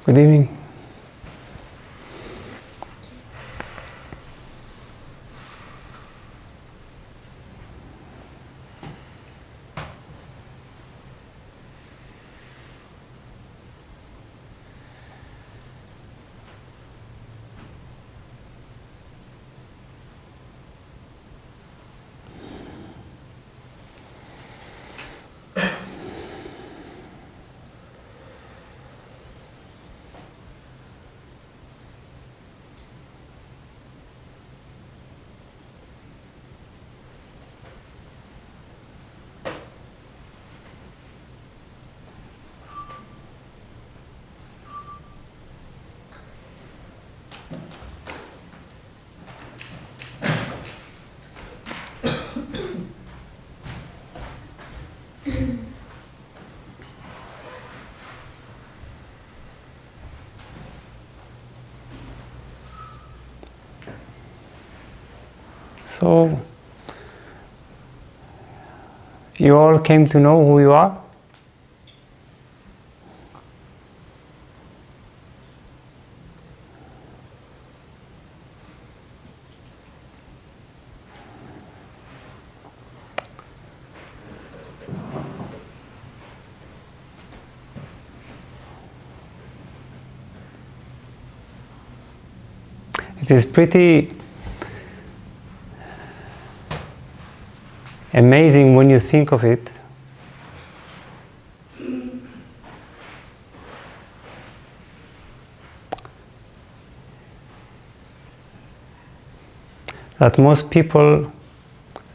Good evening. So, you all came to know who you are? It is pretty amazing when you think of it. That most people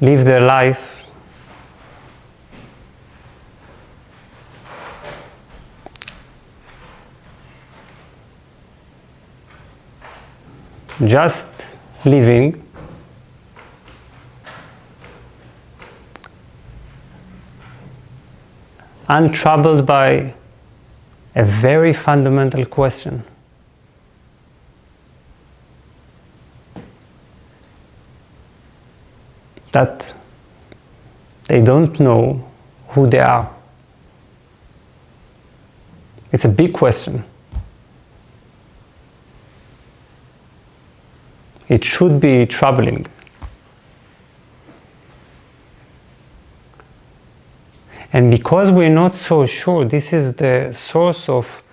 live their life just living, untroubled by a very fundamental question. That they don't know who they are. It's a big question. It should be troubling. And because we're not so sure, this is the source of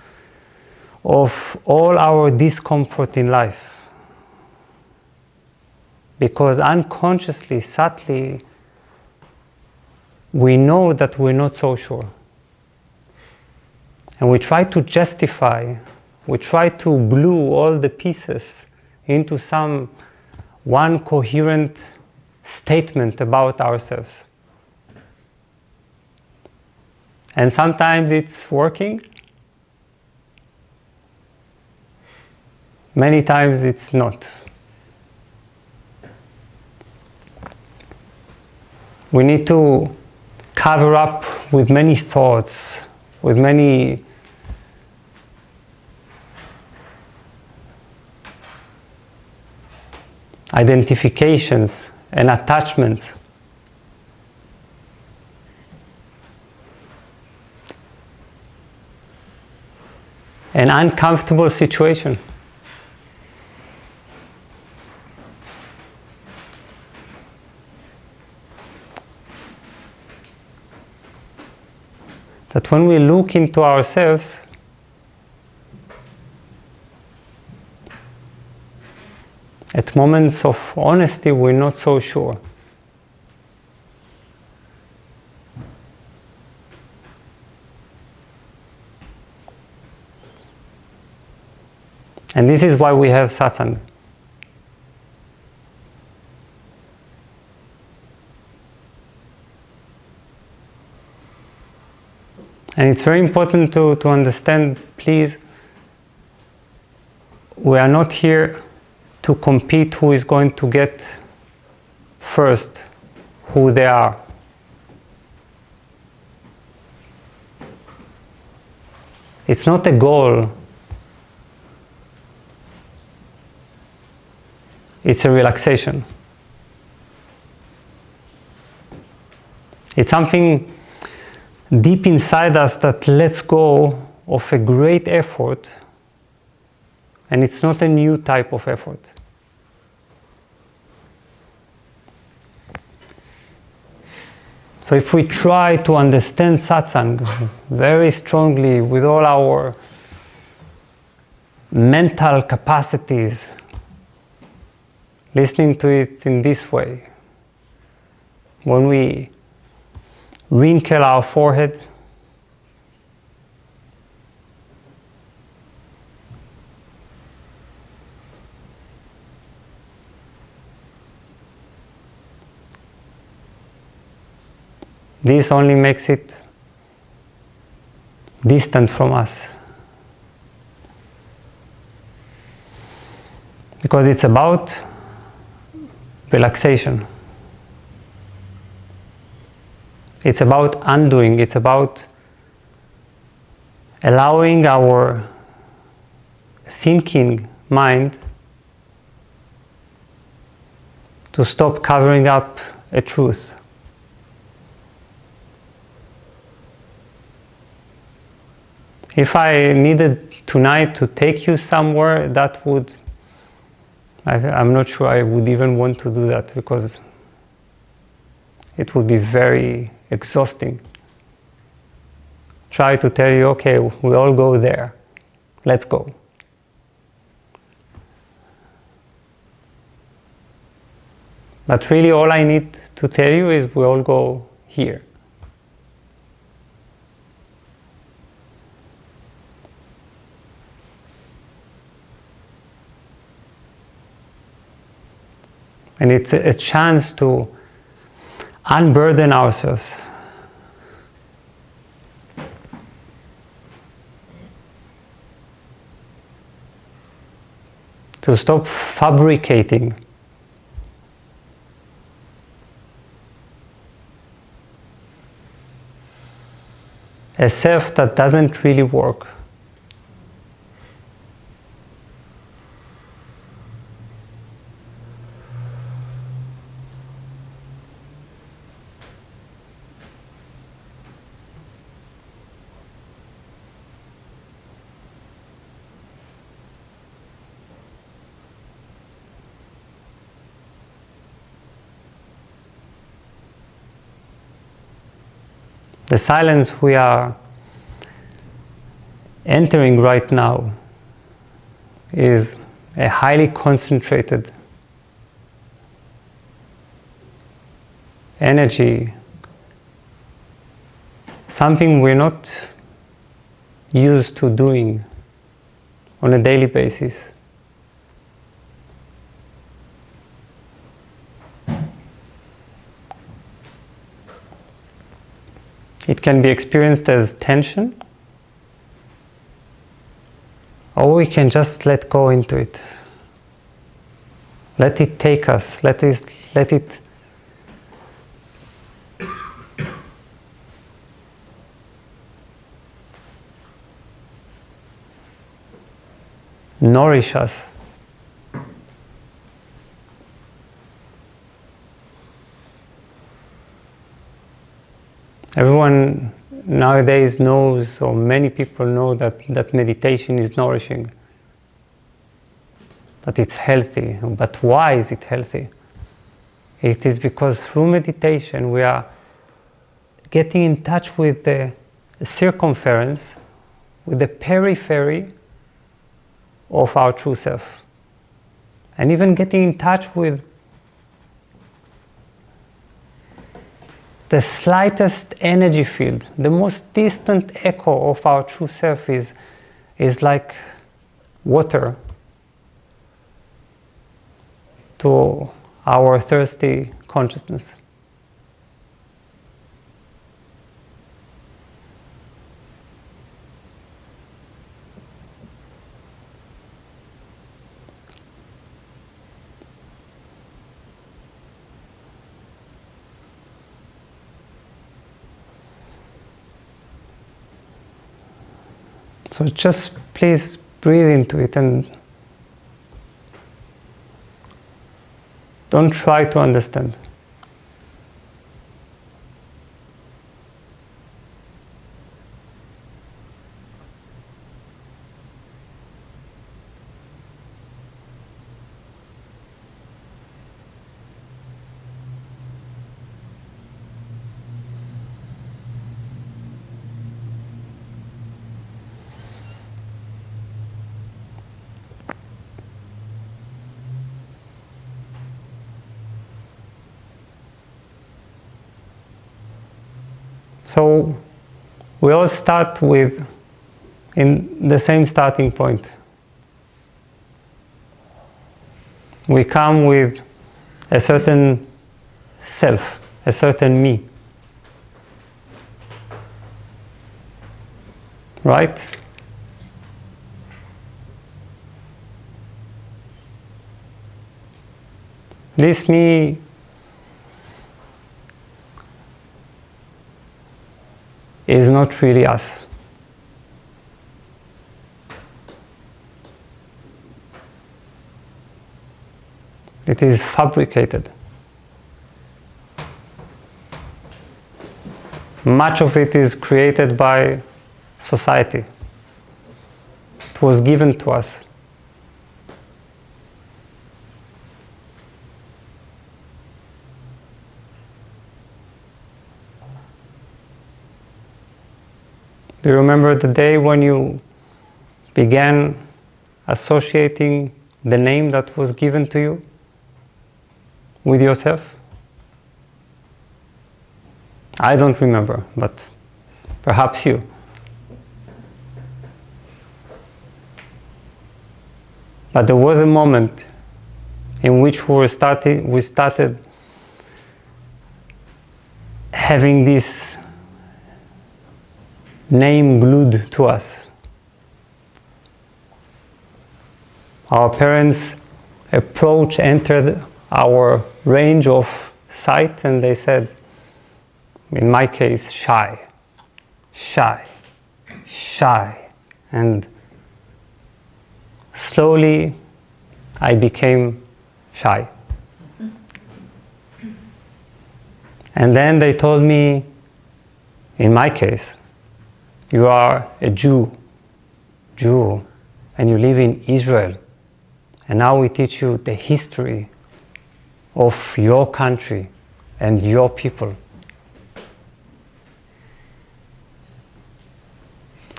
all our discomfort in life. Because unconsciously, subtly, we know that we're not so sure. And we try to justify, we try to glue all the pieces into some one coherent statement about ourselves. And sometimes it's working. Many times it's not. We need to cover up with many thoughts, with many identifications and attachments. An uncomfortable situation. That when we look into ourselves, at moments of honesty, we're not so sure. And this is why we have satsang. And it's very important to understand, please, we are not here to compete who is going to get first who they are. It's not a goal. It's a relaxation. It's something deep inside us that lets go of a great effort And it's not a new type of effort. So if we try to understand satsang very strongly with all our mental capacities, listening to it in this way, when we wrinkle our forehead, this only makes it distant from us. Because it's about relaxation. It's about undoing. It's about allowing our thinking mind to stop covering up a truth. If I needed tonight to take you somewhere, that would, I'm not sure I would even want to do that, because it would be very exhausting. Try to tell you, okay, we all go there. Let's go. But really all I need to tell you is we all go here. And it's a chance to unburden ourselves. To stop fabricating a self that doesn't really work. The silence we are entering right now is a highly concentrated energy, something we're not used to doing on a daily basis. It can be experienced as tension, or we can just let go into it. Let it take us, let it nourish us. Everyone nowadays knows, or many people know, that meditation is nourishing, that it's healthy. But why is it healthy? It is because through meditation we are getting in touch with the circumference, with the periphery of our true self, and even getting in touch with the slightest energy field. The most distant echo of our true self is like water to our thirsty consciousness. So just please breathe into it and don't try to understand. So we all start with in the same starting point. We come with a certain self, a certain me. Right? This me is not really us. It is fabricated. Much of it is created by society. It was given to us. Do you remember the day when you began associating the name that was given to you with yourself? I don't remember, but perhaps you. But there was a moment in which we started having this name glued to us. Our parents entered our range of sight, and they said, in my case, Shai, Shai, Shai. And slowly I became Shai. And then they told me, in my case, you are a Jew, and you live in Israel. And now we teach you the history of your country and your people.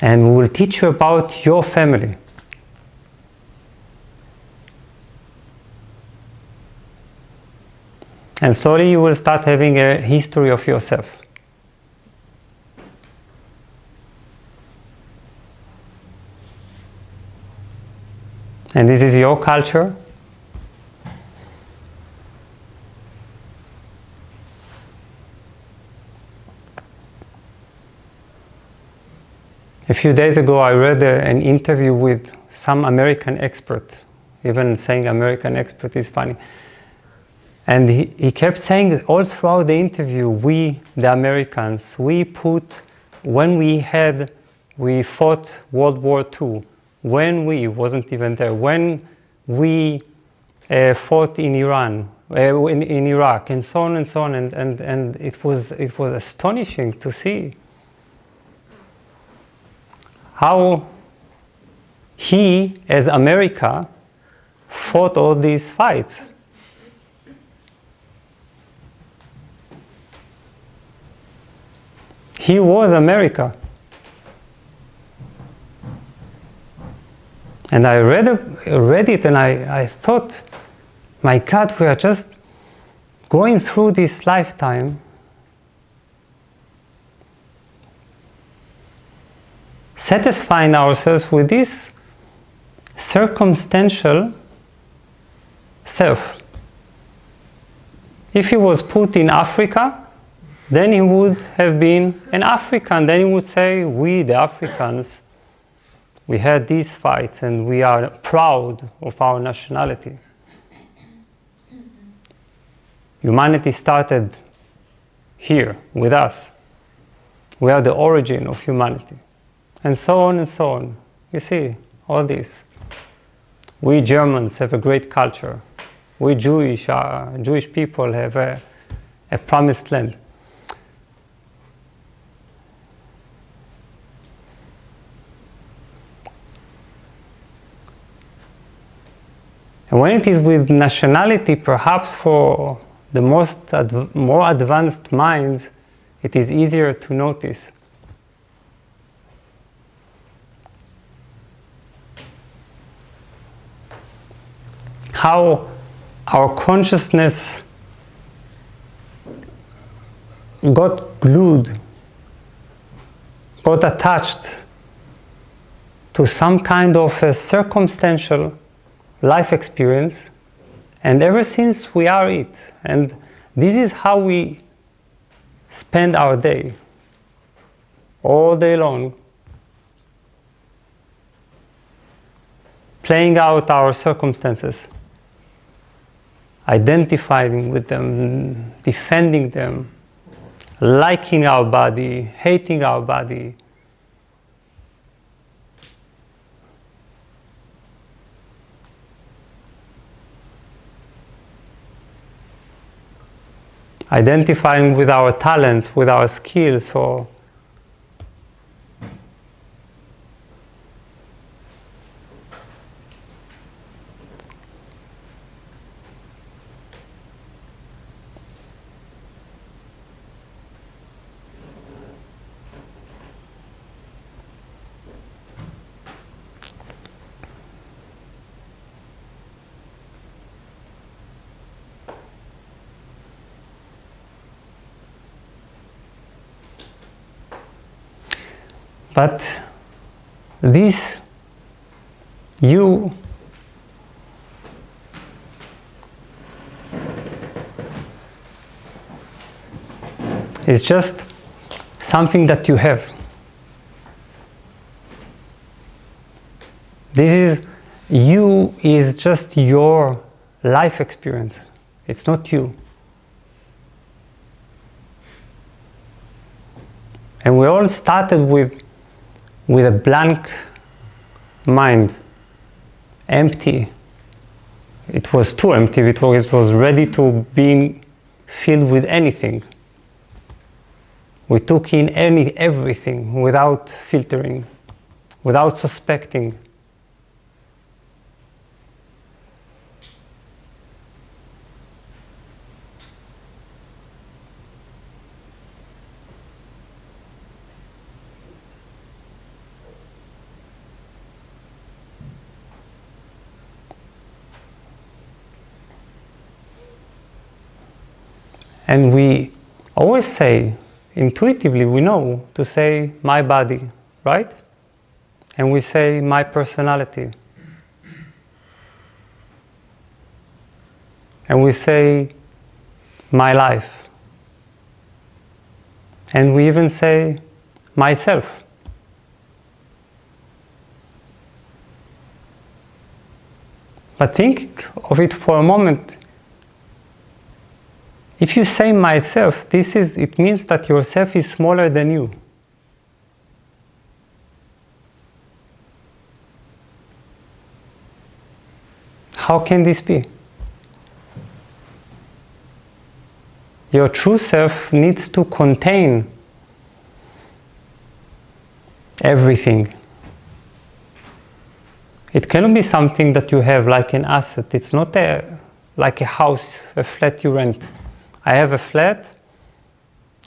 And we will teach you about your family. And slowly you will start having a history of yourself. And this is your culture. A few days ago, I read an interview with some American expert. Even saying American expert is funny. And he kept saying all throughout the interview, we, the Americans, when we fought World War II, when we wasn't even there, when we fought in Iran, in Iraq, and so on and so on, and it was astonishing to see how he, as America, fought all these fights. He was America. And I read it and I thought, my God, we are just going through this lifetime satisfying ourselves with this circumstantial self. If he was put in Africa, then he would have been an African. Then he would say, we, the Africans, we had these fights and we are proud of our nationality. Humanity started here with us. We are the origin of humanity. And so on and so on. You see, all this. We Germans have a great culture. We Jewish people have a promised land. And when it is with nationality, perhaps for the more advanced minds, it is easier to notice. How our consciousness got glued got attached to some kind of a circumstantial life experience, and ever since we are it. And this is how we spend our day, all day long, playing out our circumstances, identifying with them, defending them, liking our body, hating our body. Identifying with our talents, with our skills, or but this you is just something that you have. This is you is just your life experience. It's not you. And we all started with a blank mind, empty. It was too empty. It was ready to be filled with anything. We took in everything without filtering, without suspecting. And we always say, intuitively, we know to say my body, right? And we say my personality. And we say my life. And we even say myself. But think of it for a moment. If you say myself, it means that yourself is smaller than you. How can this be? Your true self needs to contain everything. It cannot be something that you have like an asset. It's not like a house, a flat you rent. I have a flat,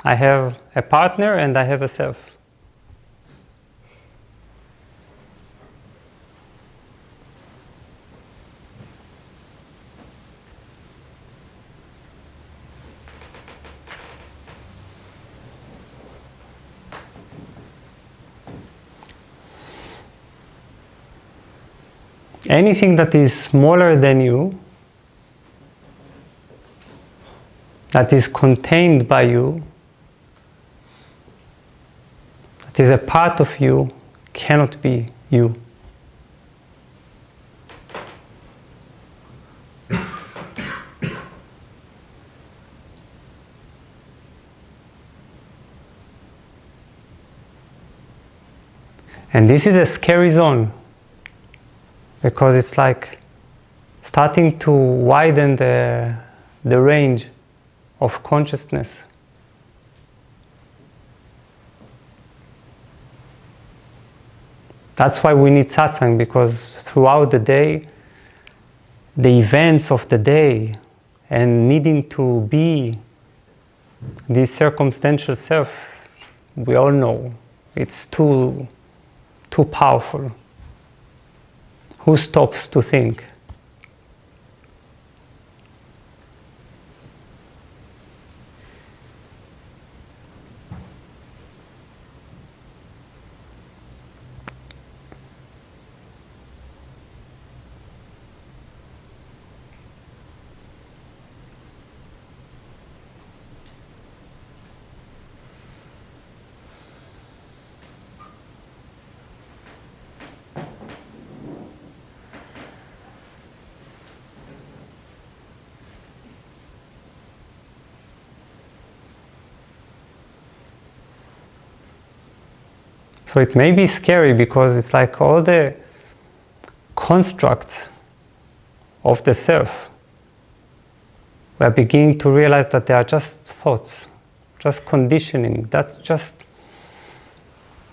I have a partner, and I have a self. Anything that is smaller than you, that is contained by you, that is a part of you, cannot be you. And this is a scary zone, because it's like starting to widen the range of consciousness. That's why we need satsang, because throughout the day, the events of the day and needing to be this circumstantial self, we all know it's too powerful. Who stops to think? So it may be scary because it's like all the constructs of the self, we are beginning to realize that they are just thoughts, just conditioning. That's just,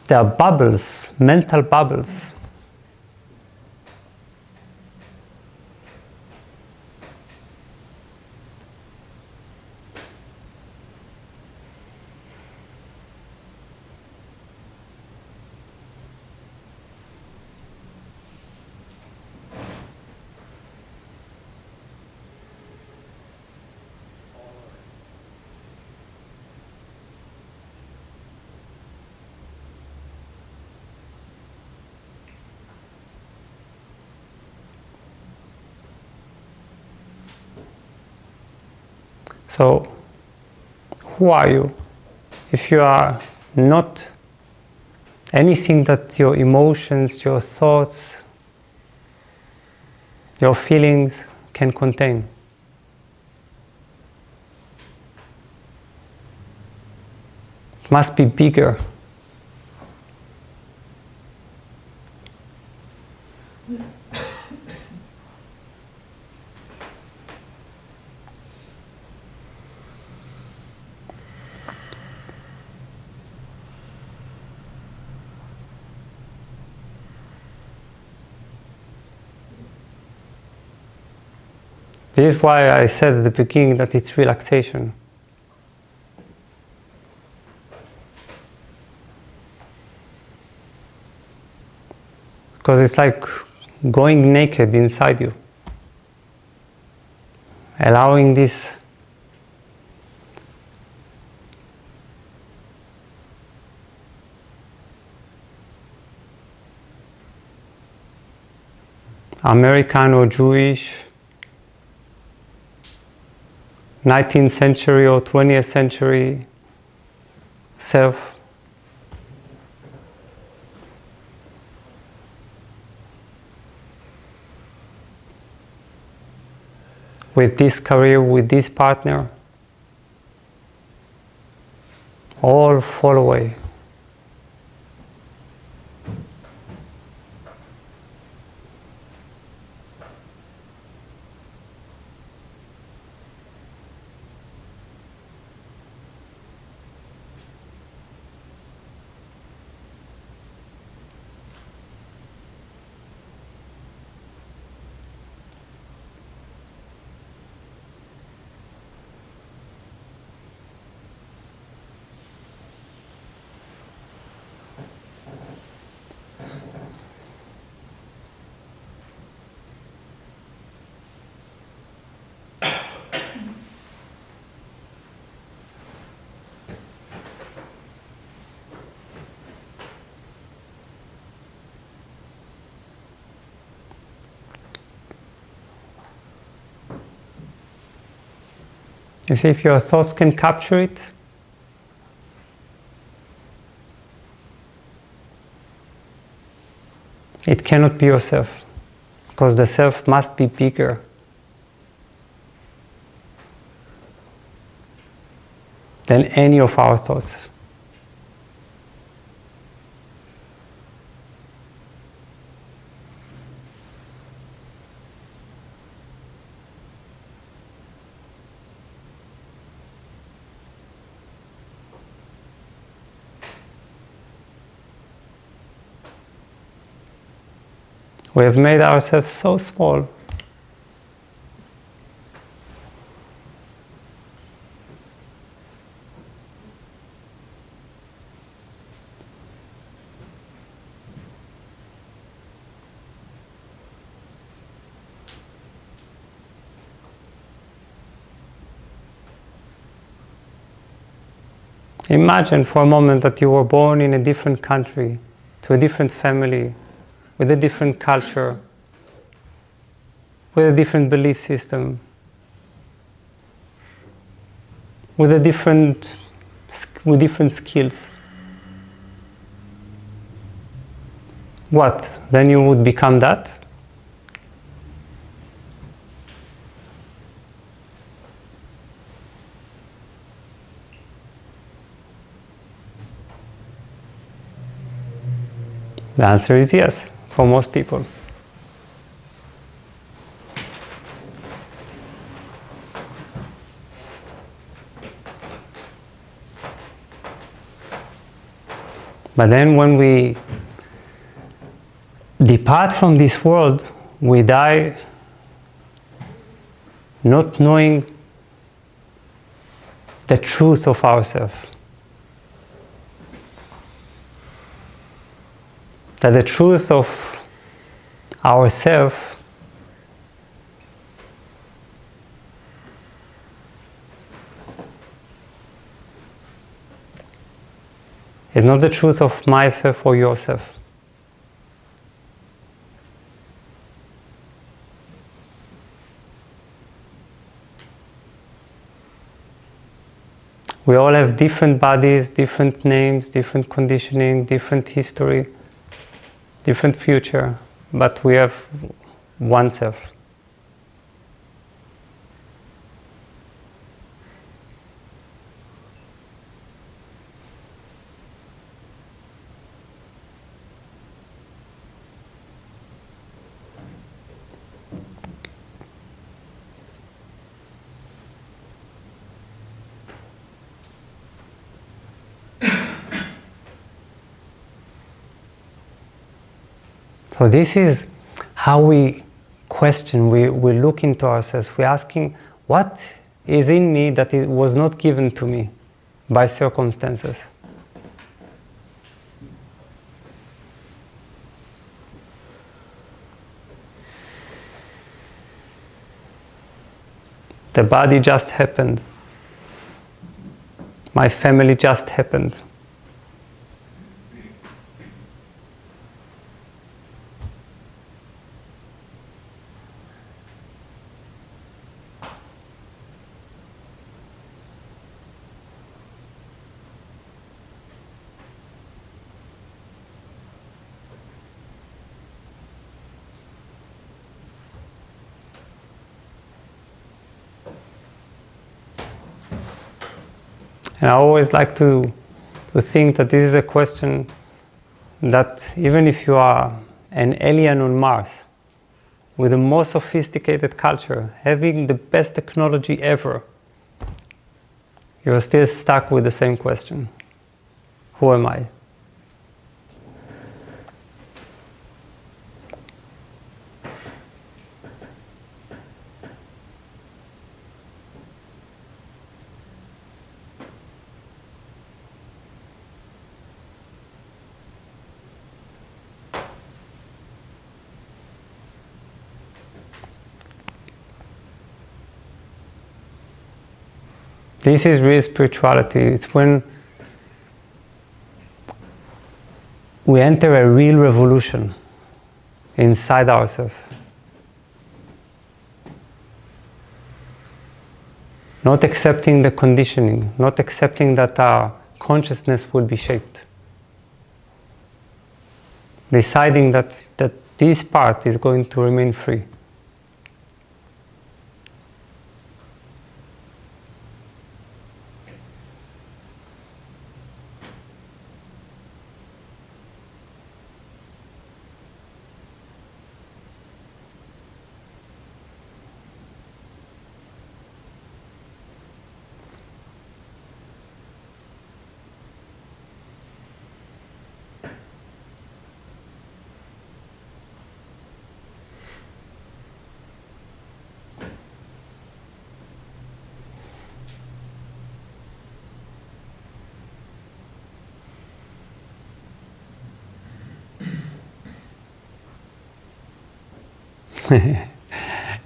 they are bubbles, mental bubbles. So, who are you? If you are not anything that your emotions, your thoughts, your feelings can contain. It must be bigger. This is why I said at the beginning that it's relaxation. Because it's like going naked inside you. Allowing this American or Jewish 19th century or 20th century self with this career, with this partner, all fall away. You see, if your thoughts can capture it, it cannot be yourself, because the self must be bigger than any of our thoughts. We have made ourselves so small. Imagine for a moment that you were born in a different country, to a different family, with a different culture, with a different belief system, with different skills. What? Then you would become that? The answer is yes, for most people. But then when we depart from this world, we die not knowing the truth of ourselves. That the truth of ourselves is not the truth of myself or yourself. We all have different bodies, different names, different conditioning, different history, different future, but we have one self. So this is how we question, we look into ourselves, we're asking, what is in me that it was not given to me by circumstances? The body just happened. My family just happened. And I always like to think that this is a question that even if you are an alien on Mars, with the most sophisticated culture, having the best technology ever, you're still stuck with the same question. Who am I? This is real spirituality. It's when we enter a real revolution inside ourselves. Not accepting the conditioning, not accepting that our consciousness will be shaped. Deciding that this part is going to remain free.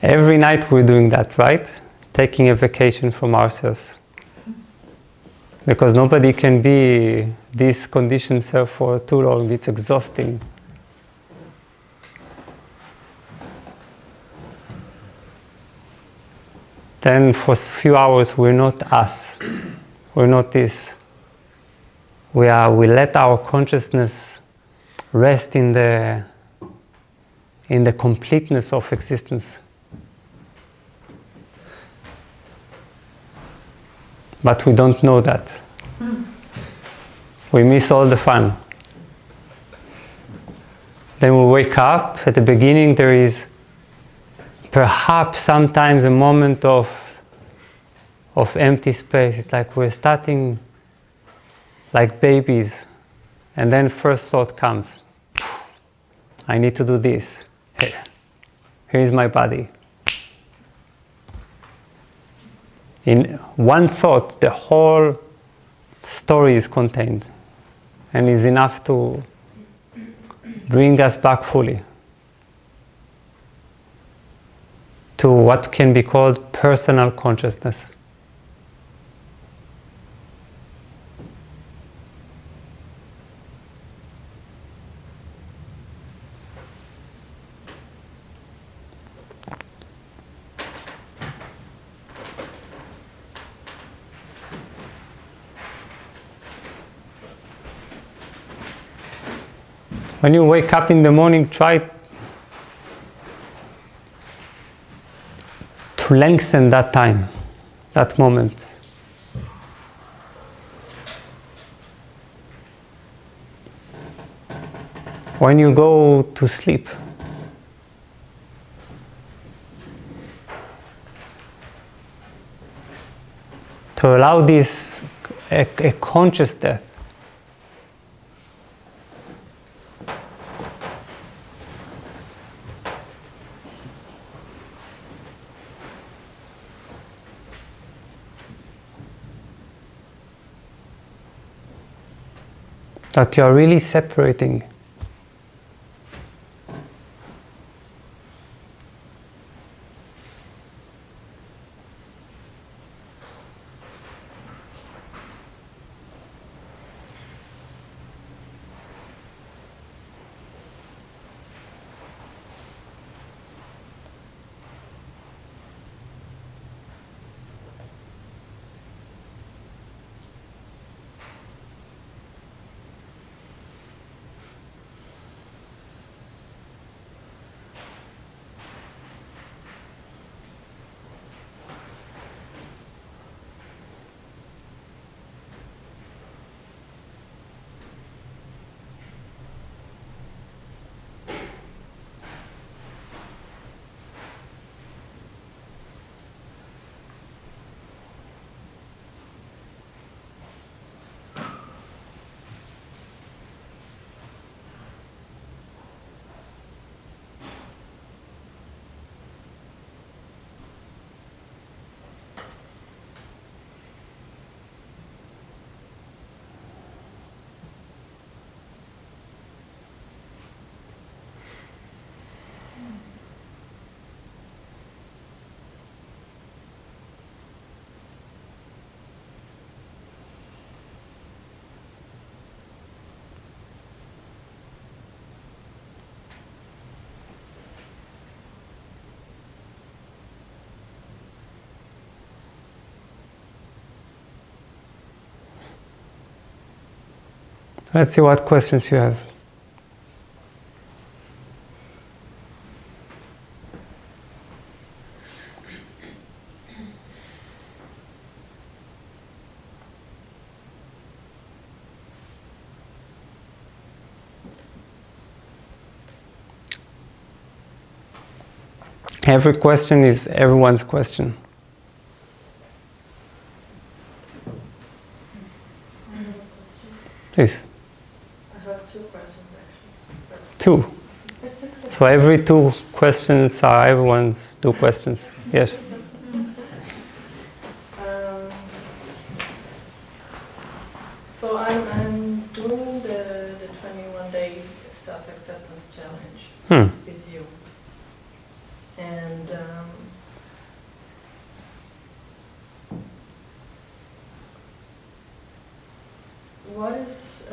Every night we're doing that, right? Taking a vacation from ourselves. Because nobody can be this conditioned self for too long, it's exhausting. Then for a few hours we're not us, we're not this. We let our consciousness rest in the completeness of existence. But we don't know that. We miss all the fun. Then we wake up. At the beginning there is perhaps sometimes a moment of empty space. It's like we're starting like babies, and then first thought comes. I need to do this. Here's my body. In one thought, the whole story is contained and is enough to bring us back fully to what can be called personal consciousness. When you wake up in the morning, try to lengthen that time, that moment. When you go to sleep, to allow this a conscious death. That you are really separating. Let's see what questions you have. Every question is everyone's question. Please. I have two questions actually. Two. So every two questions are everyone's two questions. Yes. So I'm doing the 21-day self-acceptance challenge with you. And what is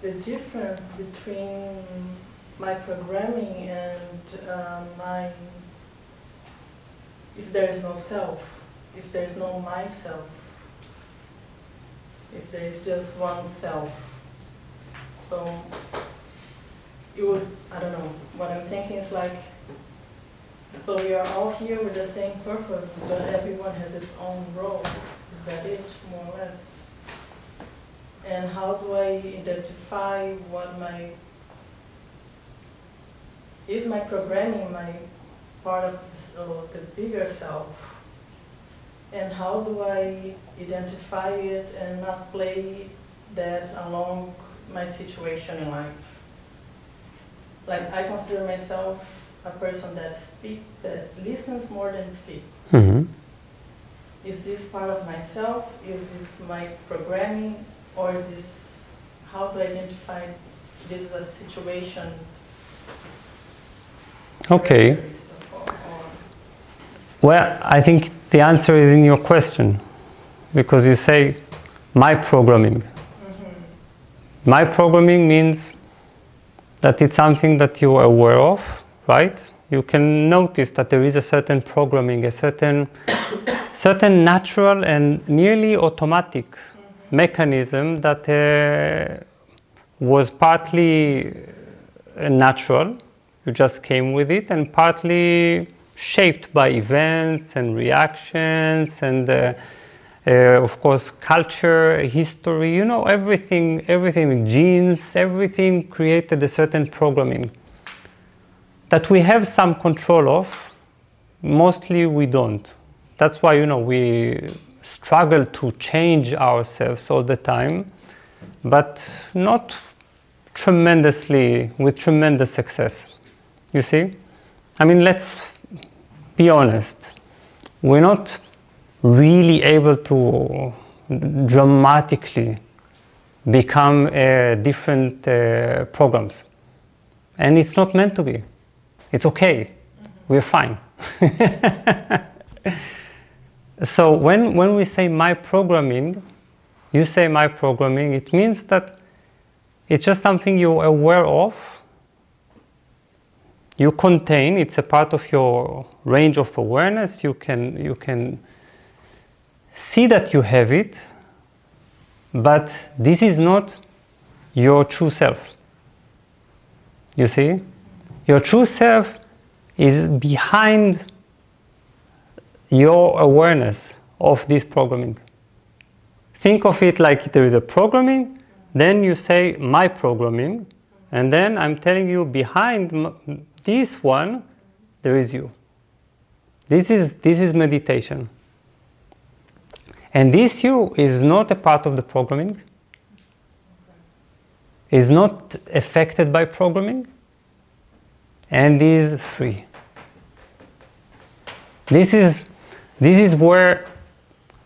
the difference between my programming and if there is no self, if there is no myself, if there is just one self? So you would, I don't know, what I'm thinking is like, so we are all here with the same purpose, but everyone has its own role. Is that it, more or less? And how do I identify is my programming my part of the bigger self? And how do I identify it and not play that along my situation in life? Like, I consider myself a person that listens more than speaks. Mm-hmm. Is this part of myself? Is this my programming? Or is this, how do I identify this as a situation? Okay. Well, I think the answer is in your question, because you say, my programming. Mm-hmm. My programming means that it's something that you're aware of, right? You can notice that there is a certain programming, a certain natural and nearly automatic mechanism that was partly natural, you just came with it, and partly shaped by events and reactions and of course culture, history, you know, everything, genes, everything created a certain programming that we have some control of. Mostly we don't. That's why, you know, we struggle to change ourselves all the time, but not tremendously, with tremendous success. You see? I mean, let's be honest. We're not really able to dramatically become different programs. And it's not meant to be. It's okay. We're fine. So when we say my programming, you say my programming, it means that it's just something you're aware of, you contain, it's a part of your range of awareness, you can see that you have it, but this is not your true self. You see? Your true self is behind your awareness of this programming. Think of it like there is a programming, then you say my programming, and then I'm telling you behind this one, there is you. This is meditation. And this you is not a part of the programming, is not affected by programming, and is free. This is where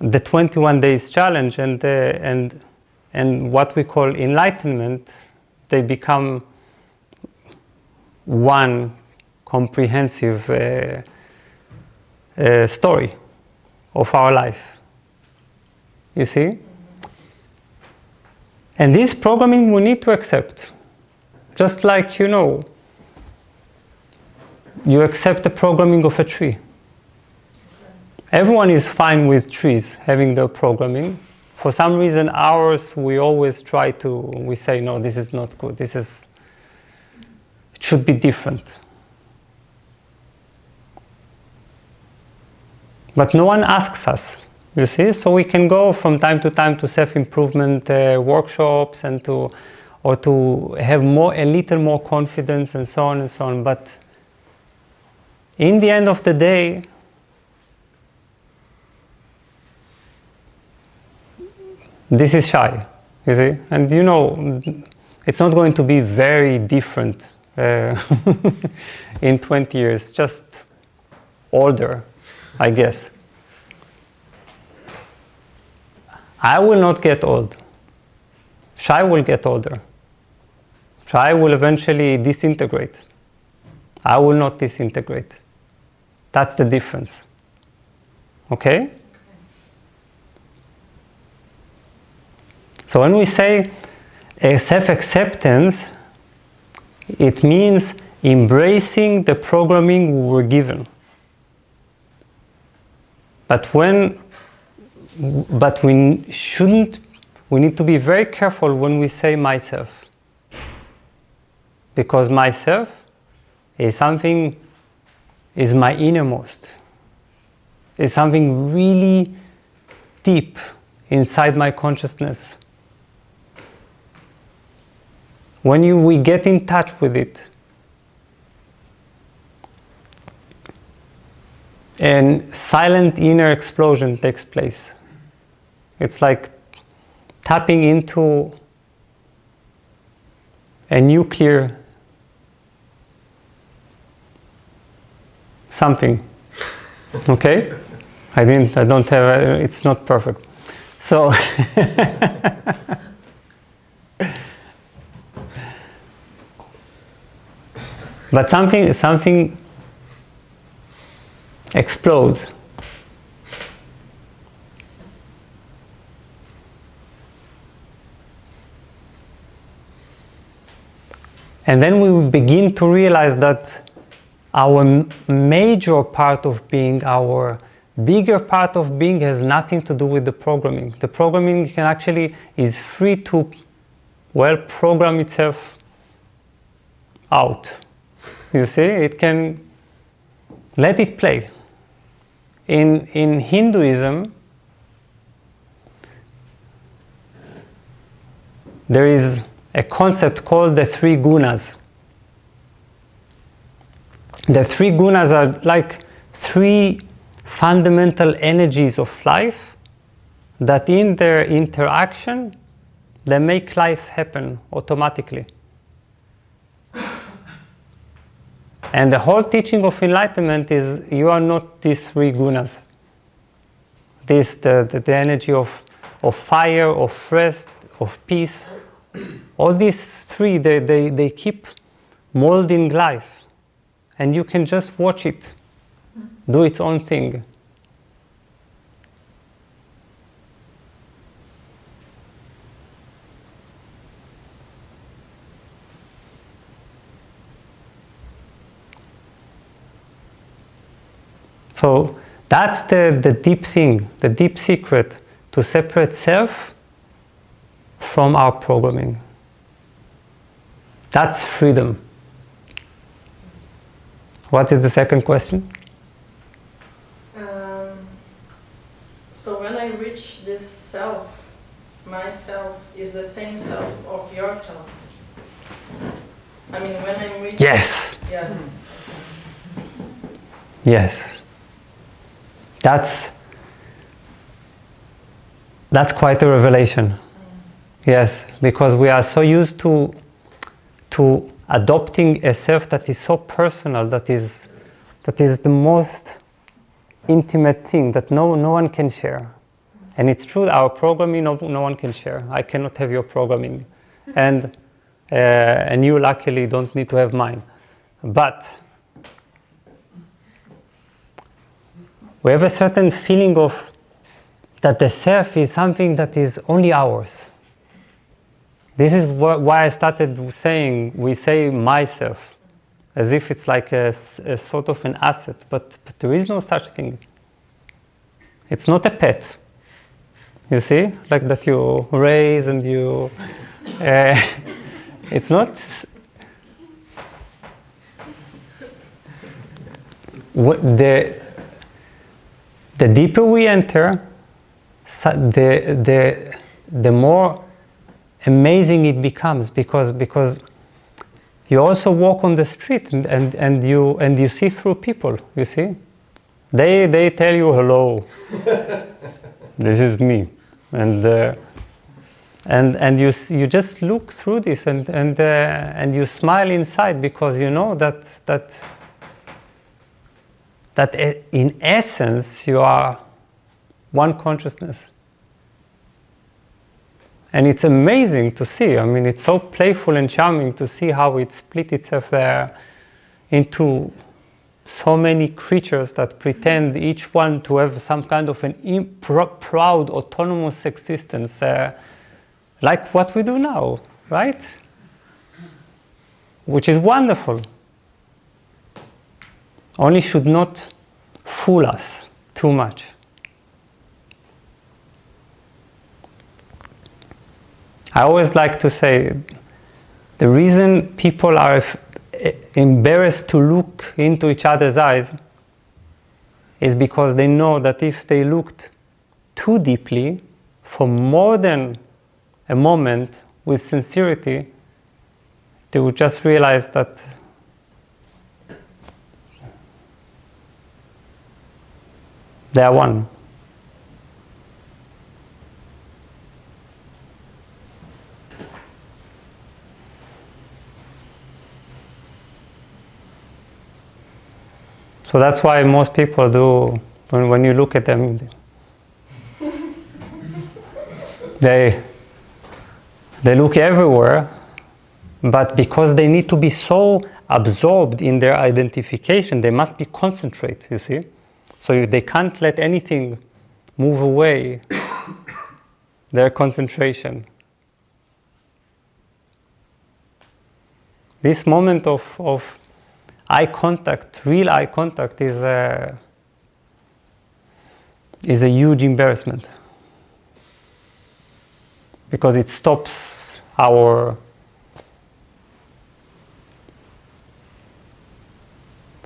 the 21 days challenge and what we call enlightenment, they become one comprehensive story of our life. You see? And this programming we need to accept. Just like, you know, you accept the programming of a tree. Everyone is fine with trees having their programming. For some reason, ours, we always we say, no, this is not good. It should be different. But no one asks us, you see? So we can go from time to time to self-improvement workshops and to have a little more confidence and so on and so on. But in the end of the day, this is Shai, you see? And you know, it's not going to be very different in 20 years, just older, I guess. I will not get old. Shai will get older. Shai will eventually disintegrate. I will not disintegrate. That's the difference. Okay? So when we say self-acceptance, it means embracing the programming we were given. But we need to be very careful when we say myself. Because myself is my innermost. It's something really deep inside my consciousness. when we get in touch with it, and silent inner explosion takes place. It's like tapping into a nuclear something. Okay? I don't have, it's not perfect. So, but something explodes. And then we begin to realize that our major part of being, our bigger part of being, has nothing to do with the programming. The programming can actually is free to, well, program itself out. You see, it can let it play. In Hinduism, there is a concept called the three gunas. The three gunas are like three fundamental energies of life that in their interaction, they make life happen automatically. And the whole teaching of enlightenment is you are not these three gunas. The energy of fire, of rest, of peace. All these three, they keep molding life. And you can just watch it do its own thing. So that's the deep thing, the deep secret, to separate self from our programming. That's freedom. What is the second question? So when I reach this self, myself is the same self of yourself. I mean, when I'm reaching... Yes. Yes. Yes. That's quite a revelation. Yes, because we are so used to adopting a self that is so personal, that is the most intimate thing that no one can share. And it's true, our programming no one can share. I cannot have your programming, and you luckily don't need to have mine. But we have a certain feeling of that the self is something that is only ours. This is why I started saying, we say myself, as if it's like a sort of an asset, but there is no such thing. It's not a pet, you see, like that you raise and you, it's not, the deeper we enter, the more amazing it becomes, because you also walk on the street and you see through people. You see, they tell you hello. This is me, and you just look through this and you smile inside, because you know that in essence you are one consciousness. And it's amazing to see. I mean, it's so playful and charming to see how it split itself into so many creatures that pretend each one to have some kind of an proud, autonomous existence, like what we do now, right? Which is wonderful. Only should not fool us too much. I always like to say, the reason people are embarrassed to look into each other's eyes is because they know that if they looked too deeply for more than a moment with sincerity, they would just realize that they are one. So that's why most people do, when you look at them, they look everywhere, but because they need to be so absorbed in their identification, they must be concentrate, you see? So they can't let anything move away their concentration. This moment of eye contact, real eye contact, is a huge embarrassment, because it stops our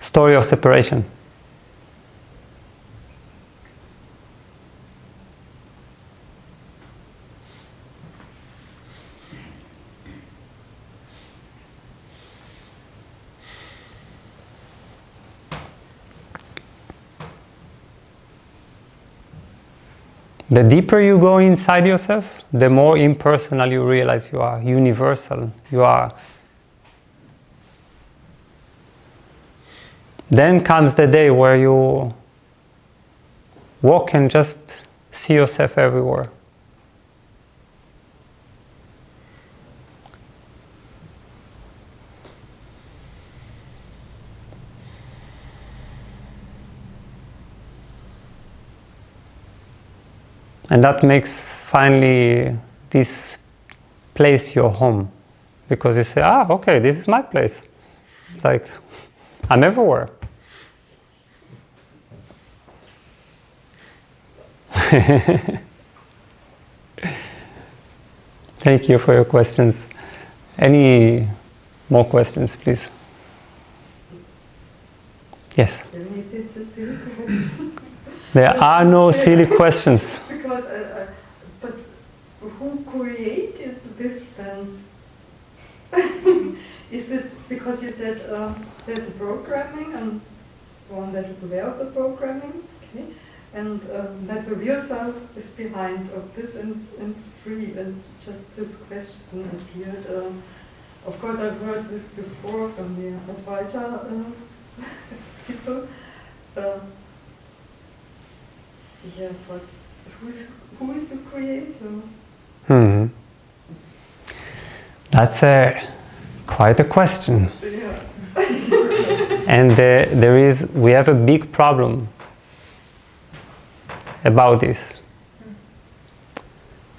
story of separation. The deeper you go inside yourself, the more impersonal you realize you are, universal you are. Then comes the day where you walk and just see yourself everywhere. And that makes finally this place your home, because you say, okay, this is my place. It's like, I'm everywhere. Thank you for your questions. Any more questions, please? Yes? Maybe it's a silly question. There are no silly questions. Because, but who created this then? Is it because you said there's a programming and one that is aware of the programming, okay, and that the real self is behind of this and free, and just this question appeared. Of course, I've heard this before from the Advaita people. Yeah, but who is the creator? Hmm. That's quite a question. Yeah. And we have a big problem about this.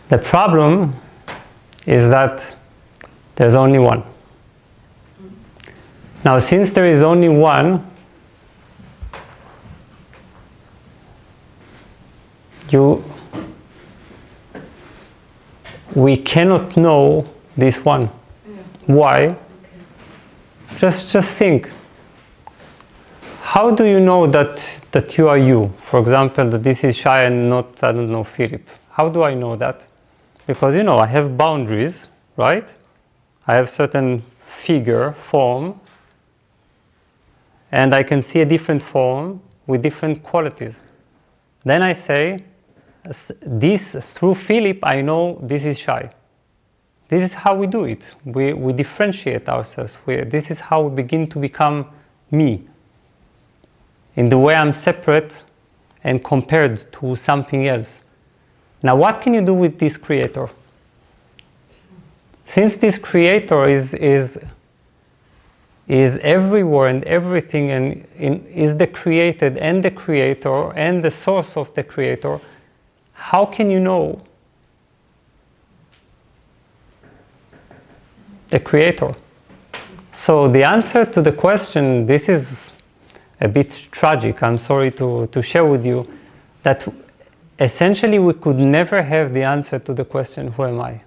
The problem is that there's only one. Now, since there is only one, we cannot know this one. Yeah. Why? Okay. Just think. How do you know that you are you? For example, that this is Shai and not, I don't know, Philip. How do I know that? Because, I have boundaries, right? I have certain figure, form, and I can see a different form with different qualities. Then I say, this, through Philip, I know this is Shai. This is how we do it. We differentiate ourselves. This is how we begin to become me. In the way I'm separate and compared to something else. Now, what can you do with this creator? Since this creator is everywhere and everything, and is the created and the creator and the source of the creator, how can you know the creator? So the answer to the question, this is a bit tragic, I'm sorry to share with you, that essentially we could never have the answer to the question, who am I?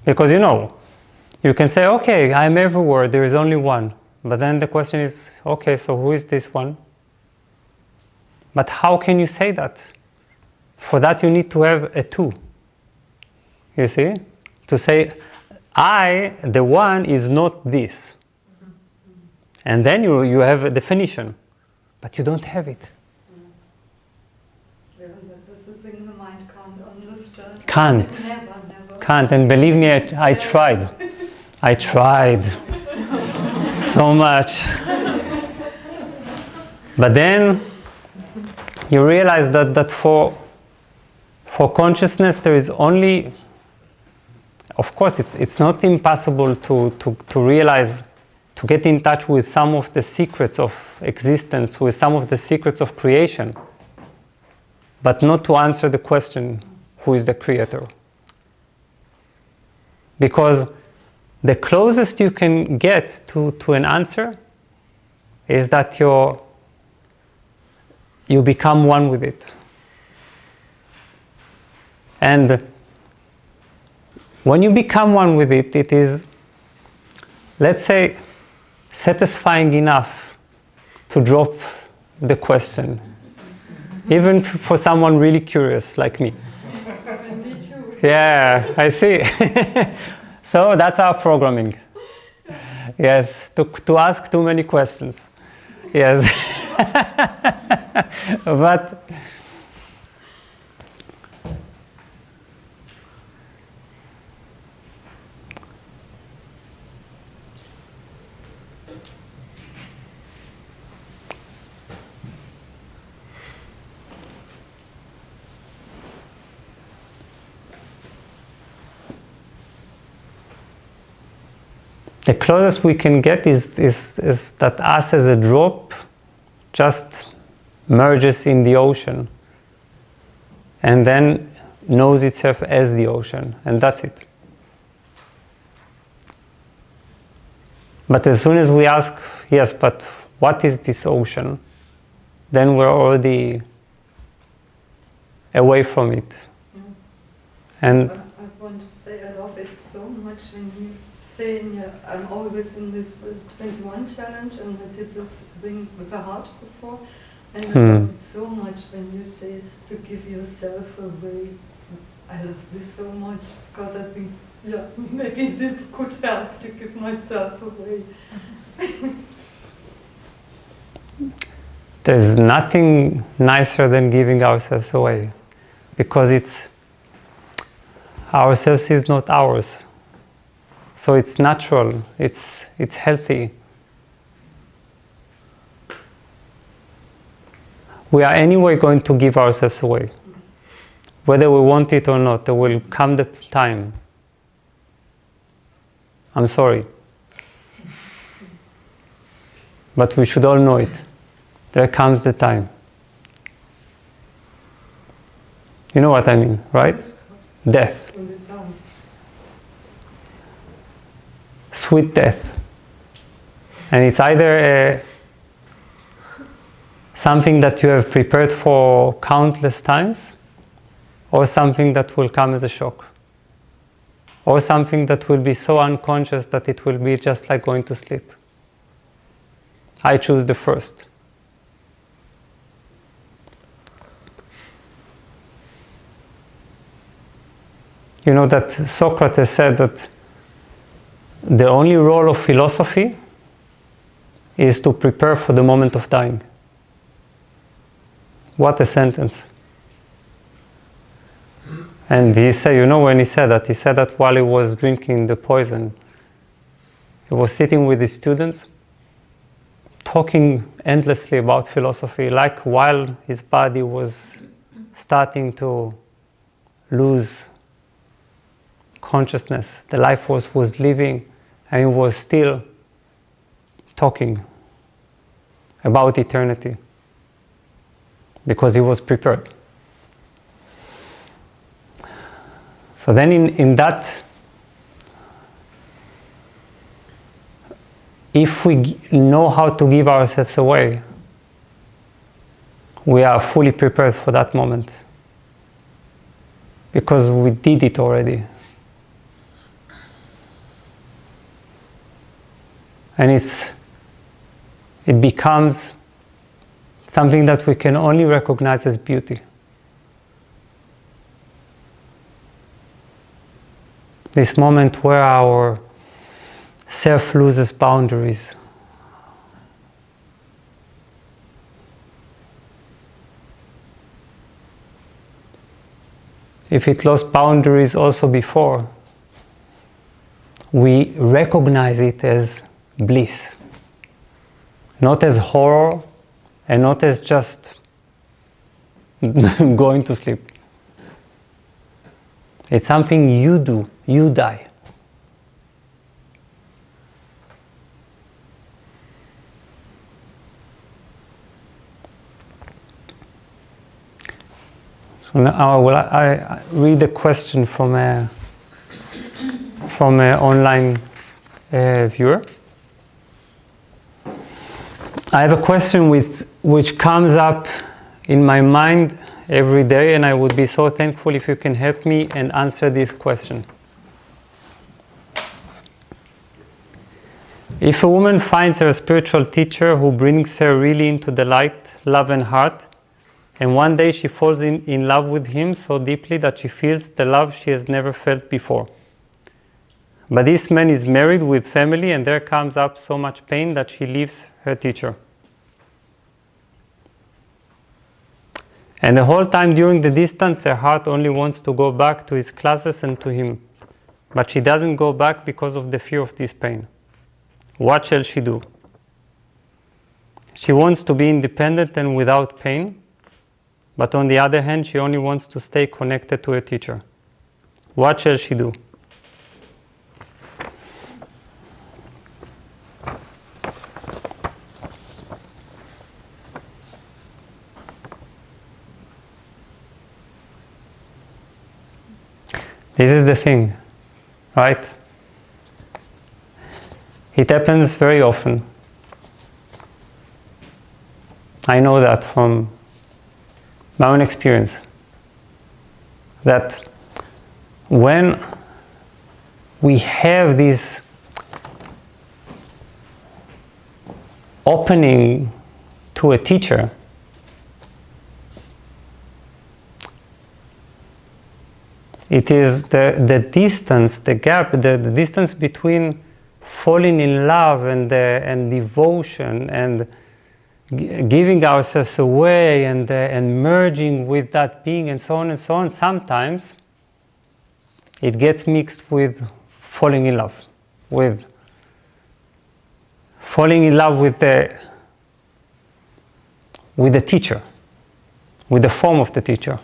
Because you can say, okay, I'm everywhere, there is only one. But then the question is, okay, so who is this one? But how can you say that? For that you need to have a two. You see? To say, I, the one, is not this. And then you have a definition, but you don't have it. Yeah, that's the thing the mind can't understand. Can't. Never. Can't. And believe me, I tried. I tried so much. But then you realize that for consciousness there is only, of course it's not impossible to realize, to get in touch with some of the secrets of existence, with some of the secrets of creation, but not to answer the question, who is the creator? Because the closest you can get to an answer is that you become one with it. And when you become one with it, it is, let's say, satisfying enough to drop the question, even for someone really curious like me. Me too. Yeah, I see. So that's our programming. Yes, to ask too many questions. Yes. But the closest we can get is that us as a drop just merges in the ocean and then knows itself as the ocean, and that's it. But as soon as we ask, yes, but what is this ocean? Then we're already away from it. And I want to say I love it so much when you say, I'm always in this 21 challenge, and I did this thing with the heart before, and I love it so much when you say to give yourself away. I love this so much because I think, yeah, maybe this could help to give myself away. There's nothing nicer than giving ourselves away, because ourselves is not ours. So it's natural, it's healthy. We are anyway going to give ourselves away. Whether we want it or not, there will come the time. I'm sorry. But we should all know it. There comes the time. You know what I mean, right? Death. Sweet death. And it's either something that you have prepared for countless times, or something that will come as a shock, or something that will be so unconscious that it will be just like going to sleep. I choose the first. You know that Socrates said that the only role of philosophy is to prepare for the moment of dying. What a sentence. And he said, you know when he said that while he was drinking the poison. He was sitting with his students, talking endlessly about philosophy, like while his body was starting to lose consciousness. The life force was leaving, and he was still talking about eternity, because he was prepared. So then in that, if we know how to give ourselves away, we are fully prepared for that moment, because we did it already. And it becomes something that we can only recognize as beauty. This moment where our self loses boundaries. If it lost boundaries also before, we recognize it as bliss, not as horror and not as just going to sleep. It's something you do, you die. So now I read a question from an online viewer. I have a question which comes up in my mind every day, and I would be so thankful if you can help me and answer this question. If a woman finds her spiritual teacher who brings her really into the light, love and heart, and one day she falls in love with him so deeply that she feels the love she has never felt before. But this man is married with family, and there comes up so much pain that she leaves her teacher. And the whole time during the distance, her heart only wants to go back to his classes and to him. But she doesn't go back because of the fear of this pain. What shall she do? She wants to be independent and without pain, but on the other hand, she only wants to stay connected to her teacher. What shall she do? This is the thing, right? It happens very often. I know that from my own experience, that when we have this opening to a teacher, it is the distance, the gap, the distance between falling in love and devotion and giving ourselves away and merging with that being and so on and so on. Sometimes it gets mixed with falling in love, with falling in love with the teacher, with the form of the teacher.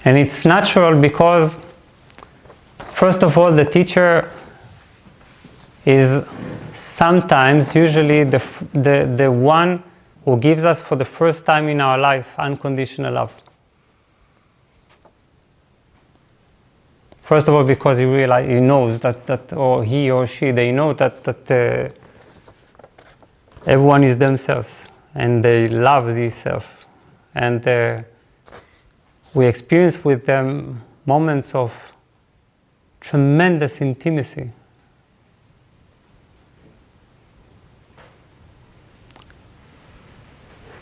And it's natural because, first of all, the teacher is sometimes, usually, the one who gives us for the first time in our life unconditional love. First of all, because he knows that or he or she, they know that everyone is themselves and they love themselves, and we experience with them moments of tremendous intimacy.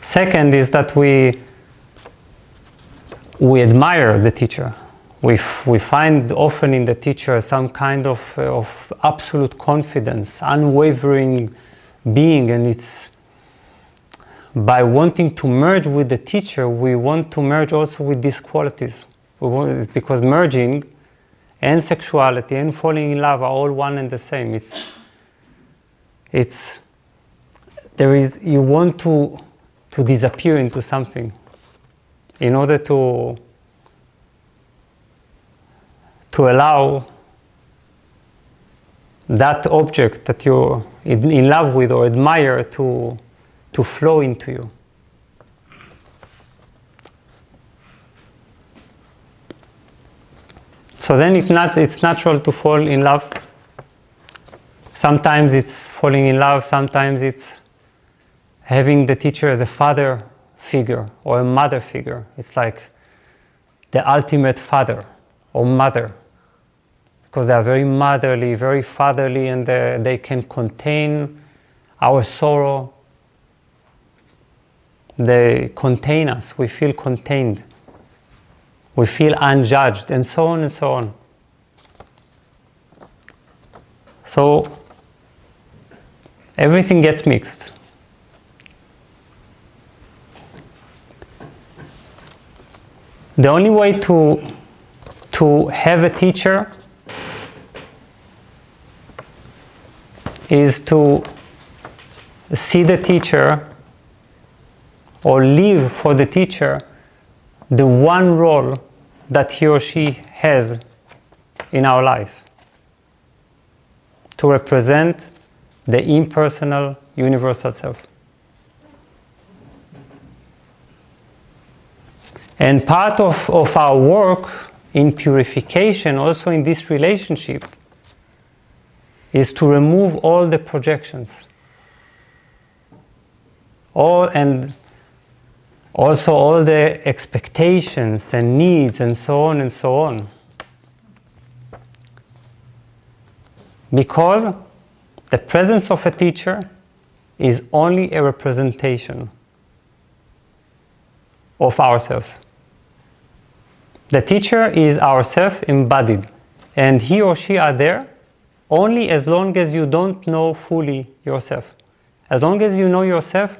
Second is that we admire the teacher. We find often in the teacher some kind of absolute confidence, unwavering being, and it's by wanting to merge with the teacher, we want to merge also with these qualities. Because merging and sexuality and falling in love are all one and the same. You want to disappear into something in order to allow that object that you're in love with or admire to flow into you. So then it's natural to fall in love. Sometimes it's falling in love, sometimes it's having the teacher as a father figure or a mother figure. It's like the ultimate father or mother, because they are very motherly, very fatherly, and they can contain our sorrow. they contain us. We feel contained. We feel unjudged, and so on and so on. So everything gets mixed. The only way to have a teacher is to see the teacher or live for the teacher the one role that he or she has in our life, to represent the impersonal universal self. And part of our work in purification, also in this relationship, is to remove all the projections. And also all the expectations and needs and so on and so on. Because the presence of a teacher is only a representation of ourselves. The teacher is ourself embodied, and he or she are there only as long as you don't know fully yourself. As long as you know yourself,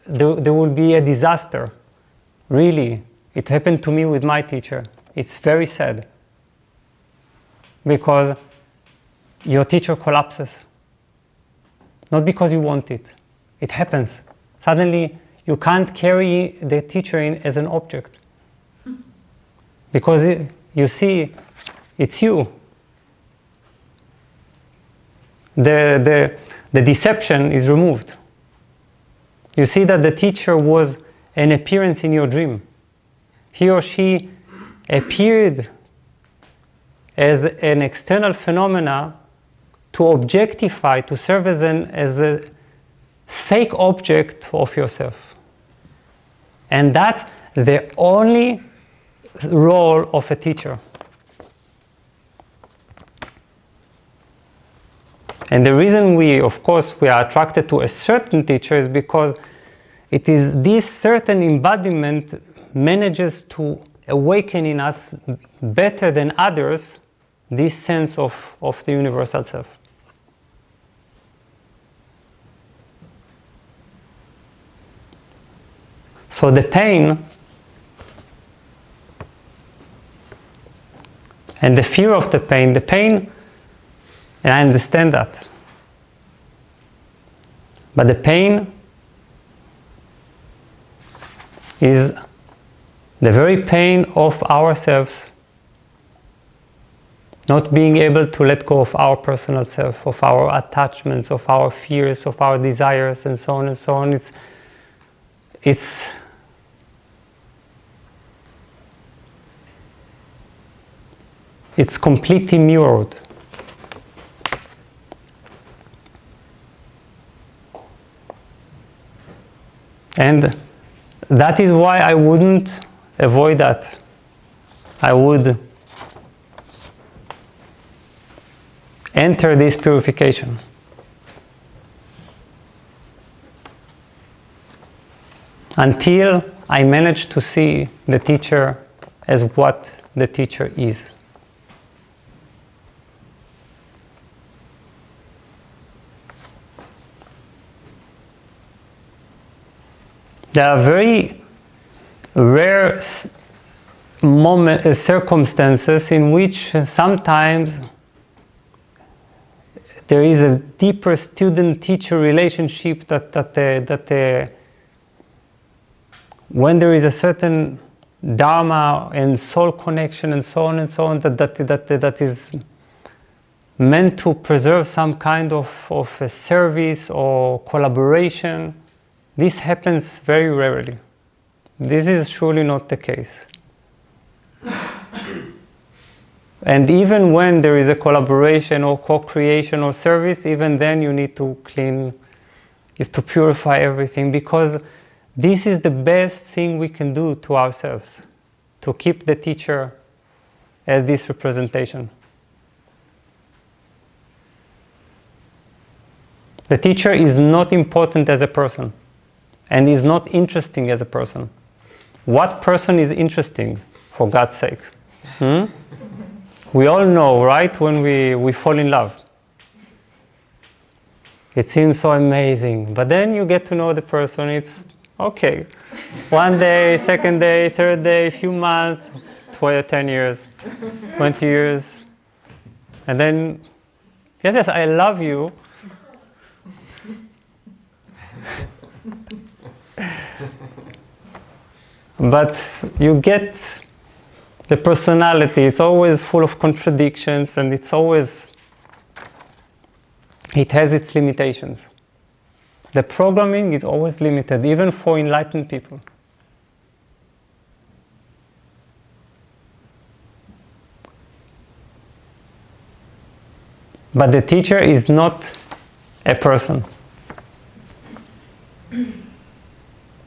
there will be a disaster. Really, it happened to me with my teacher. It's very sad. Because your teacher collapses. Not because you want it. It happens. Suddenly, you can't carry the teacher in as an object. Because you see, it's you. The deception is removed. You see that the teacher was an appearance in your dream. He or she appeared as an external phenomena to objectify, to serve as a fake object of yourself. And that's the only role of a teacher. And the reason we are attracted to a certain teacher is because it is this certain embodiment manages to awaken in us better than others this sense of the universal self. So the pain and the fear of the pain, and I understand that. But the pain is the very pain of ourselves not being able to let go of our personal self, of our attachments, of our fears, of our desires, and so on and so on. It's completely mirrored. And that is why I wouldn't avoid that. I would enter this purification. Until I manage to see the teacher as what the teacher is. There are very rare circumstances in which sometimes there is a deeper student-teacher relationship that when there is a certain dharma and soul connection and so on, that is meant to preserve some kind of a service or collaboration. This happens very rarely. This is surely not the case. And even when there is a collaboration or co-creation or service, even then you need to clean, you have to purify everything, because this is the best thing we can do to ourselves, to keep the teacher as this representation. The teacher is not important as a person. and is not interesting as a person. What person is interesting, for God's sake? We all know, right, when we fall in love. It seems so amazing, but then you get to know the person, it's okay. 1 day, second day, third day, few months, 10 years, 20 years, and then, yes, I love you. But you get the personality, it's always full of contradictions, and it has its limitations. The programming is always limited, even for enlightened people. But the teacher is not a person.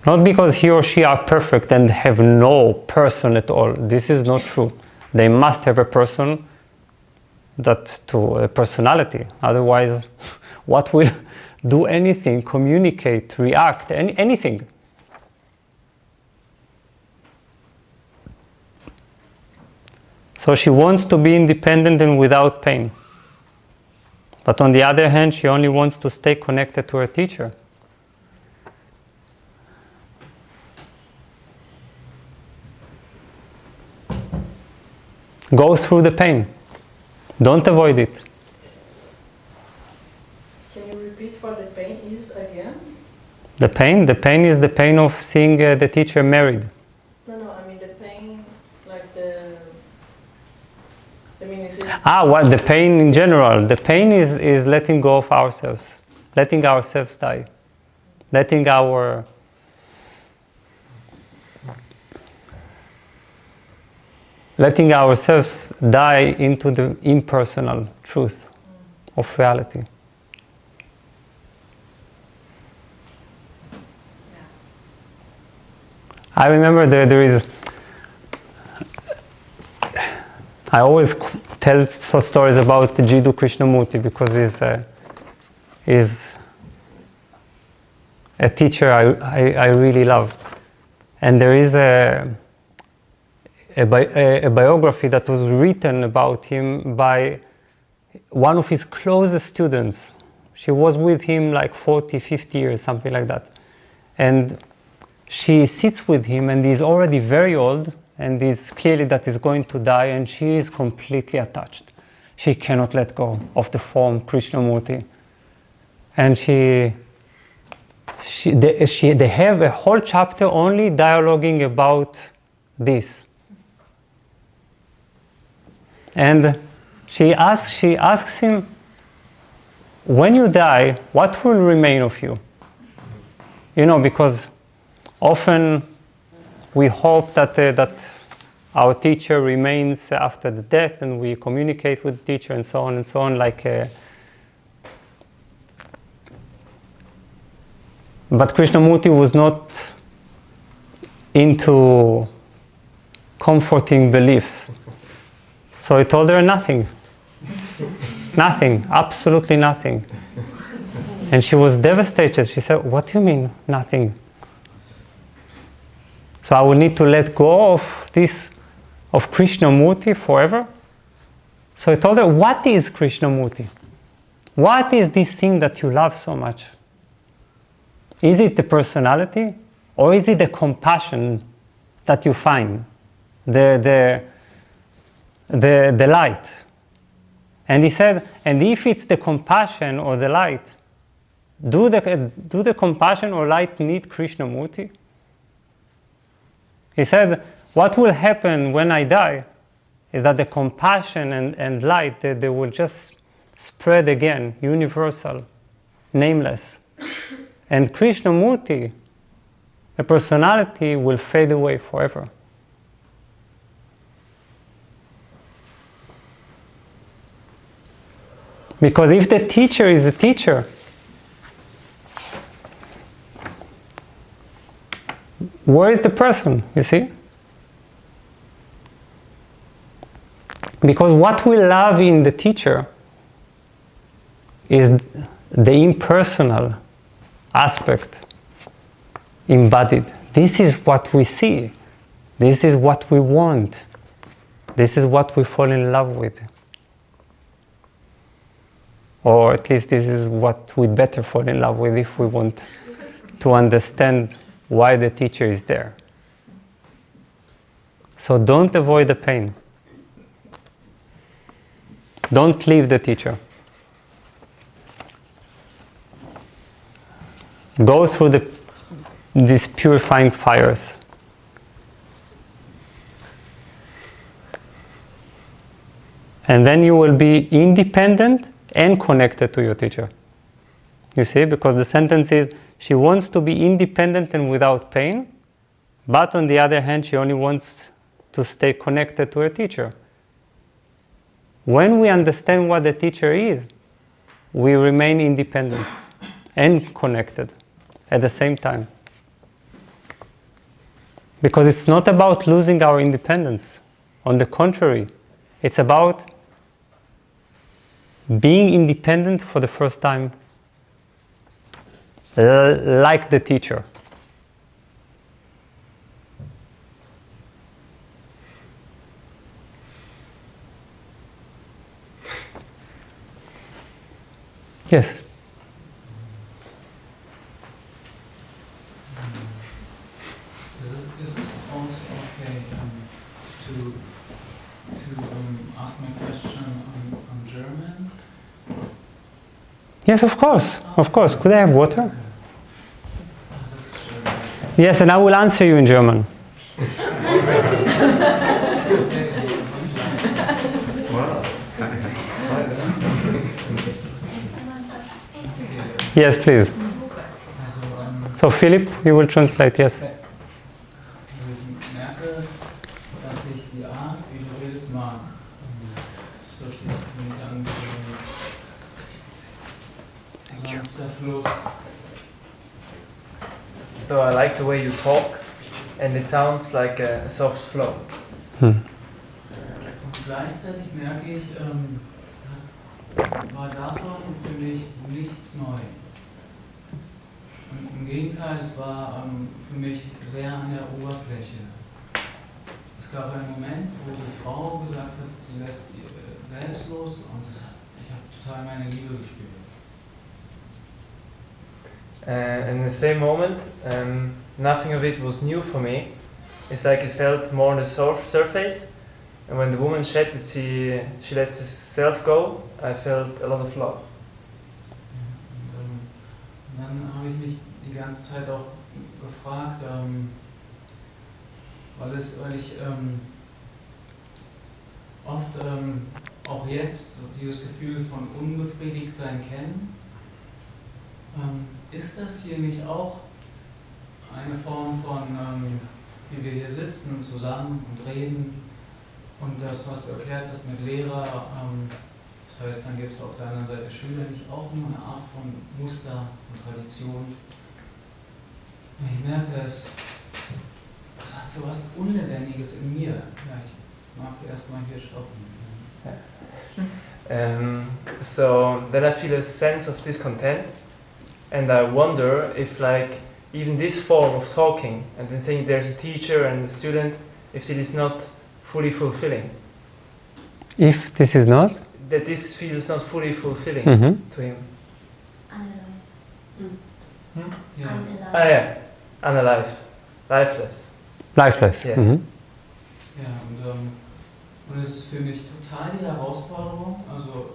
Not because he or she are perfect and have no person at all. This is not true. They must have a person, a personality. Otherwise, what will do anything, communicate, react, anything? So she wants to be independent and without pain. But on the other hand, she only wants to stay connected to her teacher. Go through the pain. Don't avoid it. Can you repeat what the pain is again? The pain is the pain of seeing the teacher married. No, I mean the pain, like the mean, is it... What the pain in general? The pain is letting go of ourselves, letting ourselves die, letting ourselves die into the impersonal truth of reality. I remember there is, I always tell stories about Jiddu Krishnamurti because he's a teacher I really love. And there is a biography that was written about him by one of his closest students. She was with him like 40, 50 years, something like that. And she sits with him and he's already very old and it's clearly that he's going to die and she is completely attached. She cannot let go of the form Krishnamurti. And they have a whole chapter only dialoguing about this. And she asks him, when you die, what will remain of you? You know, because often we hope that our teacher remains after the death and we communicate with the teacher and so on, but Krishnamurti was not into comforting beliefs. So he told her nothing. Nothing, absolutely nothing. And she was devastated. She said, what do you mean, nothing? So I will need to let go of this, of Krishnamurti forever? So he told her, what is Krishnamurti? What is this thing that you love so much? Is it the personality? Or is it the compassion that you find? The light? And he said, and if it's the compassion or the light, do the compassion or light need Krishnamurti? He said, what will happen when I die is that the compassion and light, they will just spread again, universal, nameless. And Krishnamurti, the personality, will fade away forever. Because if the teacher is a teacher, where is the person, you see? Because what we love in the teacher is the impersonal aspect. embodied. This is what we see. This is what we want. This is what we fall in love with. Or at least this is what we'd better fall in love with if we want to understand why the teacher is there. So don't avoid the pain. Don't leave the teacher. Go through these purifying fires. And then you will be independent and connected to your teacher. You see, because the sentence is, she wants to be independent and without pain, but on the other hand, she only wants to stay connected to her teacher. When we understand what the teacher is, we remain independent and connected at the same time. Because it's not about losing our independence. On the contrary, it's about being independent for the first time, like the teacher. Yes. Is this also okay to ask my question on German? Yes, of course. Of course. Could I have water? Yes, and I will answer you in German. Yes, please. So Philip, you will translate, yes. Ich merke, dass ich die Art, wie du redest, mag. Das hört sich für mich an wie ein sanfter Fluss. So I like the way you talk, and it sounds like a soft flow. Und gleichzeitig merke ich, war davon für mich nichts neu. Und im Gegenteil, es war für mich sehr an der Oberfläche. Es gab einen Moment, wo die Frau gesagt hat, sie lässt selbst los, und ich habe total meine Liebe gespürt. In the same moment, nothing of it was new for me. It's like it felt more on the surface, and when the woman said that she lets herself go, I felt a lot of love. Und dann habe ich mich die ganze Zeit auch gefragt, weil ich oft auch jetzt dieses Gefühl von Unbefriedigtsein kenne. Ist das hier nicht auch eine Form von, wie wir hier sitzen, zusammen und reden, und das, was du erklärt hast mit Lehrer, das heißt, dann gibt es auf der anderen Seite Schüler, nicht auch nur eine Art von Muster und Tradition? Ich merke es hat so was Unlebendiges in mir. Ja, ich mag erstmal hier stoppen. So then I feel a sense of discontent, and I wonder if, like, even this form of talking and then saying there's a teacher and a student, if it is not fully fulfilling. If this is not? That this feels not fully fulfilling to him. Yeah. Ah, yeah, unalive, lifeless. Lifeless. Yes. Ja, und es ist für mich total die Herausforderung, also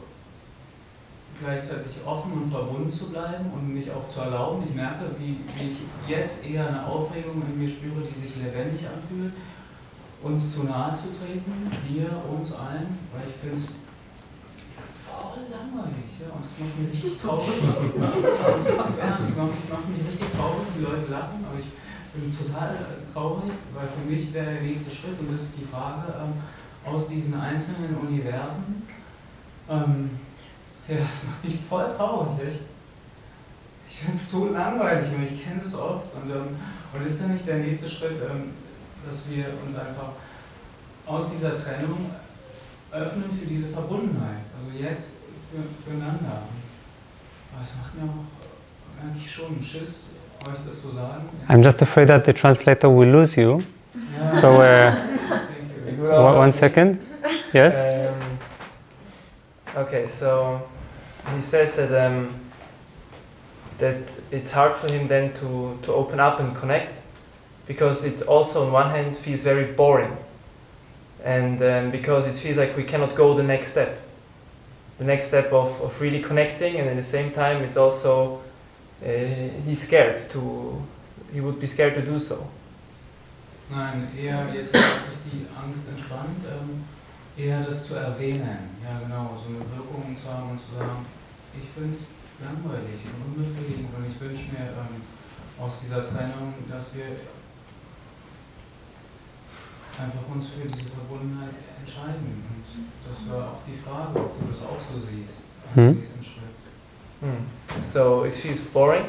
gleichzeitig offen und verbunden zu bleiben und mich auch zu erlauben. Ich merke, wie ich jetzt eher eine Aufregung in mir spüre, die sich lebendig anfühlt, uns zu nahe zu treten, dir, uns allen, weil ich finde es voll langweilig, ja, und es macht mich richtig traurig. Es macht mich richtig traurig, die Leute lachen, aber ich bin total traurig, weil für mich wäre der nächste Schritt, und das ist die Frage, aus diesen einzelnen Universen, ja, das macht mich voll traurig. Ich finde es so langweilig, und ich kenne es oft. Und ist dann nicht der nächste Schritt, dass wir uns einfach aus dieser Trennung öffnen für diese Verbundenheit, also jetzt füreinander. Aber es macht mir auch eigentlich schon einen Schiss, euch das so sagen? I'm just afraid that the translator will lose you. Ja. So, Thank you. one second. Yes? Okay, so he says that that it's hard for him then to open up and connect, because it also on one hand feels very boring, and because it feels like we cannot go the next step of really connecting, and at the same time it also he would be scared to do so. Nein, eher jetzt hat sich die Angst entspannt, eher das zu erwähnen, ja genau, so eine Wirkung zu haben und zu sagen, ich bin's langweilig und unbefriedigend und ich wünsche mir aus dieser Trennung, dass wir einfach uns für diese Verbundenheit entscheiden. Und das war auch die Frage, ob du das auch so siehst als nächsten Schritt. So it feels boring,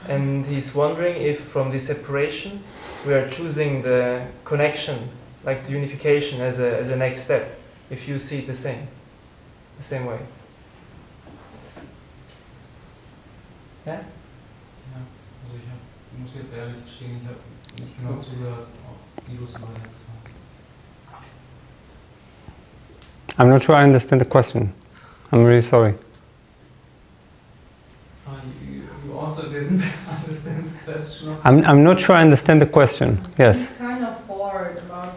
and he's wondering if from this separation we are choosing the connection, like the unification, as a next step. If you see it the same way. Ja? Ja, also ich muss jetzt ehrlich gestehen, ich habe nicht genau zugehört, wie du es übersetzt hast. I'm not sure I understand the question. I'm really sorry. You also didn't understand the question. I'm not sure I understand the question. Yes. He's kind of bored about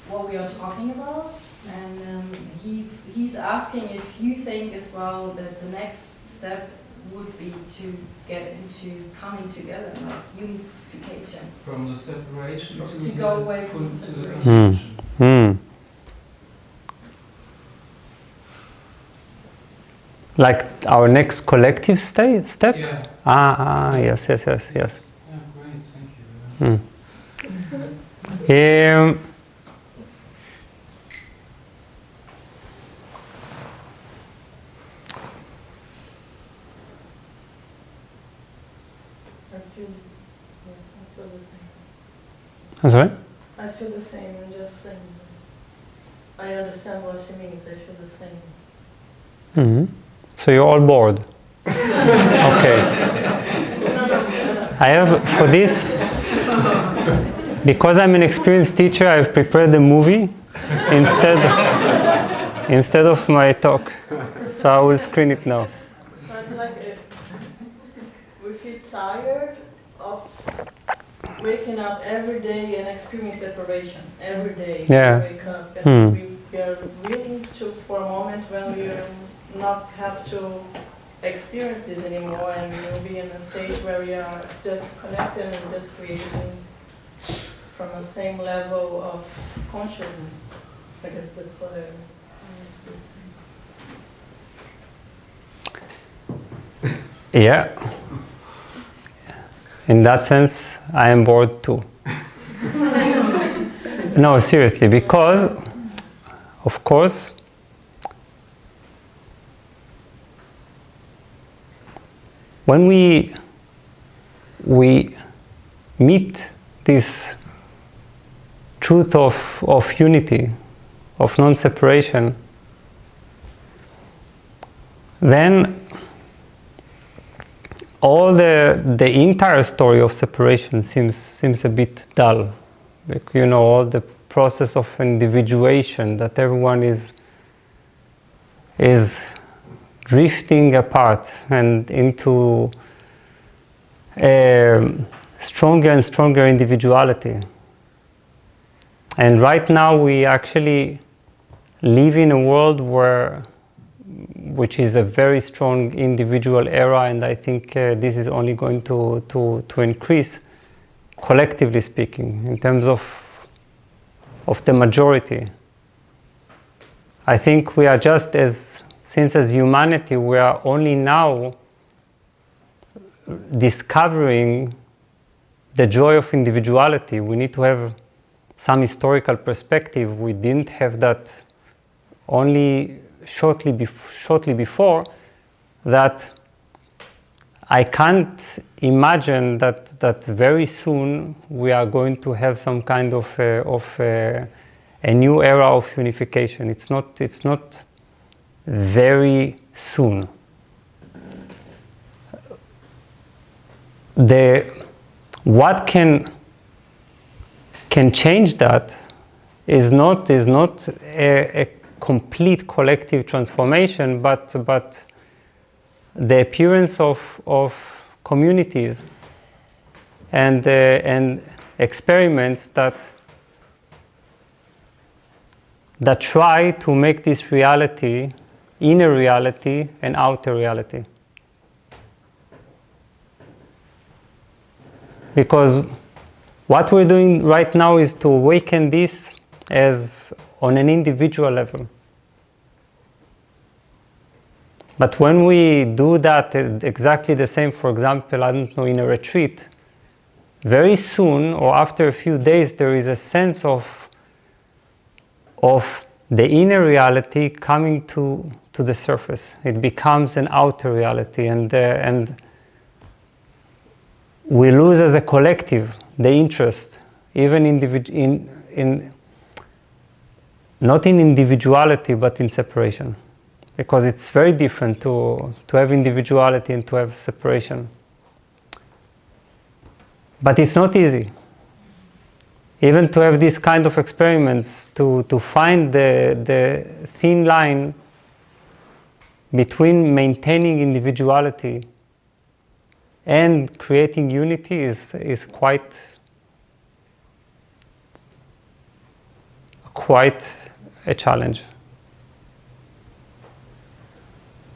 what we are talking about, and he's asking if you think as well that the next step would be to get into coming together, like unification. From the separation to go away from the to the separation. connection. Like our next collective step? Yeah. Yes. Yeah, great, thank you. I feel the same. I'm sorry? I feel the same. I'm just saying. I understand what he means. I feel the same. So you're all bored? Okay. I have, for this, because I'm an experienced teacher, I've prepared a movie instead of my talk. So I will screen it now. It's like we feel tired of waking up every day and experiencing separation. Every day Yeah. we wake up and we are willing to, for a moment when we are not have to experience this anymore, and we'll be in a stage where we are just connected and just creating from the same level of consciousness. I guess that's what I understood. Yeah. In that sense, I am bored too. No, seriously, because, of course, when we meet this truth of unity, of non-separation, then all the entire story of separation seems a bit dull. Like, you know, all the process of individuation, that everyone is drifting apart and into stronger and stronger individuality. And right now we actually live in a world which is a very strong individual era, and I think this is only going to increase, collectively speaking, in terms of the majority. I think we are just since as humanity we are only now discovering the joy of individuality. We need to have some historical perspective. We didn't have that only shortly before that. I can't imagine that very soon we are going to have some kind of a new era of unification. It's not very soon. what can change that is not a complete collective transformation, but the appearance of communities and experiments that try to make this reality, inner reality and outer reality. Because what we're doing right now is to awaken this as on an individual level. But when we do that exactly the same, for example, I don't know, in a retreat, very soon or after a few days there is a sense of the inner reality coming to the surface. It becomes an outer reality, and we lose as a collective the interest, even not in individuality but in separation, because it's very different to have individuality and to have separation. But it's not easy. Even to have these kind of experiments, to find the thin line between maintaining individuality and creating unity is quite a challenge.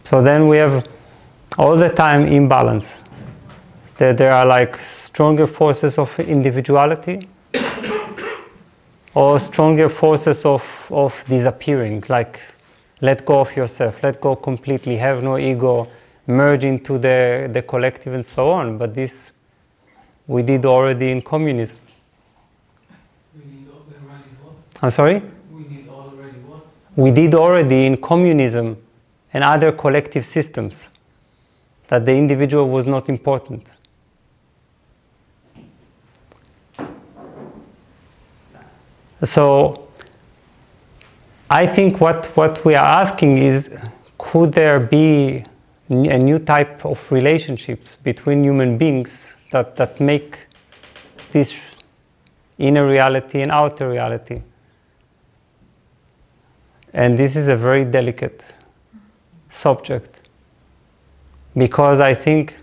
So then we have all the time imbalance. There are like stronger forces of individuality or stronger forces of disappearing, like let go of yourself, let go completely, have no ego, merge into the collective and so on. But this we did already in communism. We need already what? I'm sorry? We need already what? We did already in communism and other collective systems, that the individual was not important. So I think what we are asking is, could there be a new type of relationships between human beings that make this inner reality and outer reality? And this is a very delicate subject, because I think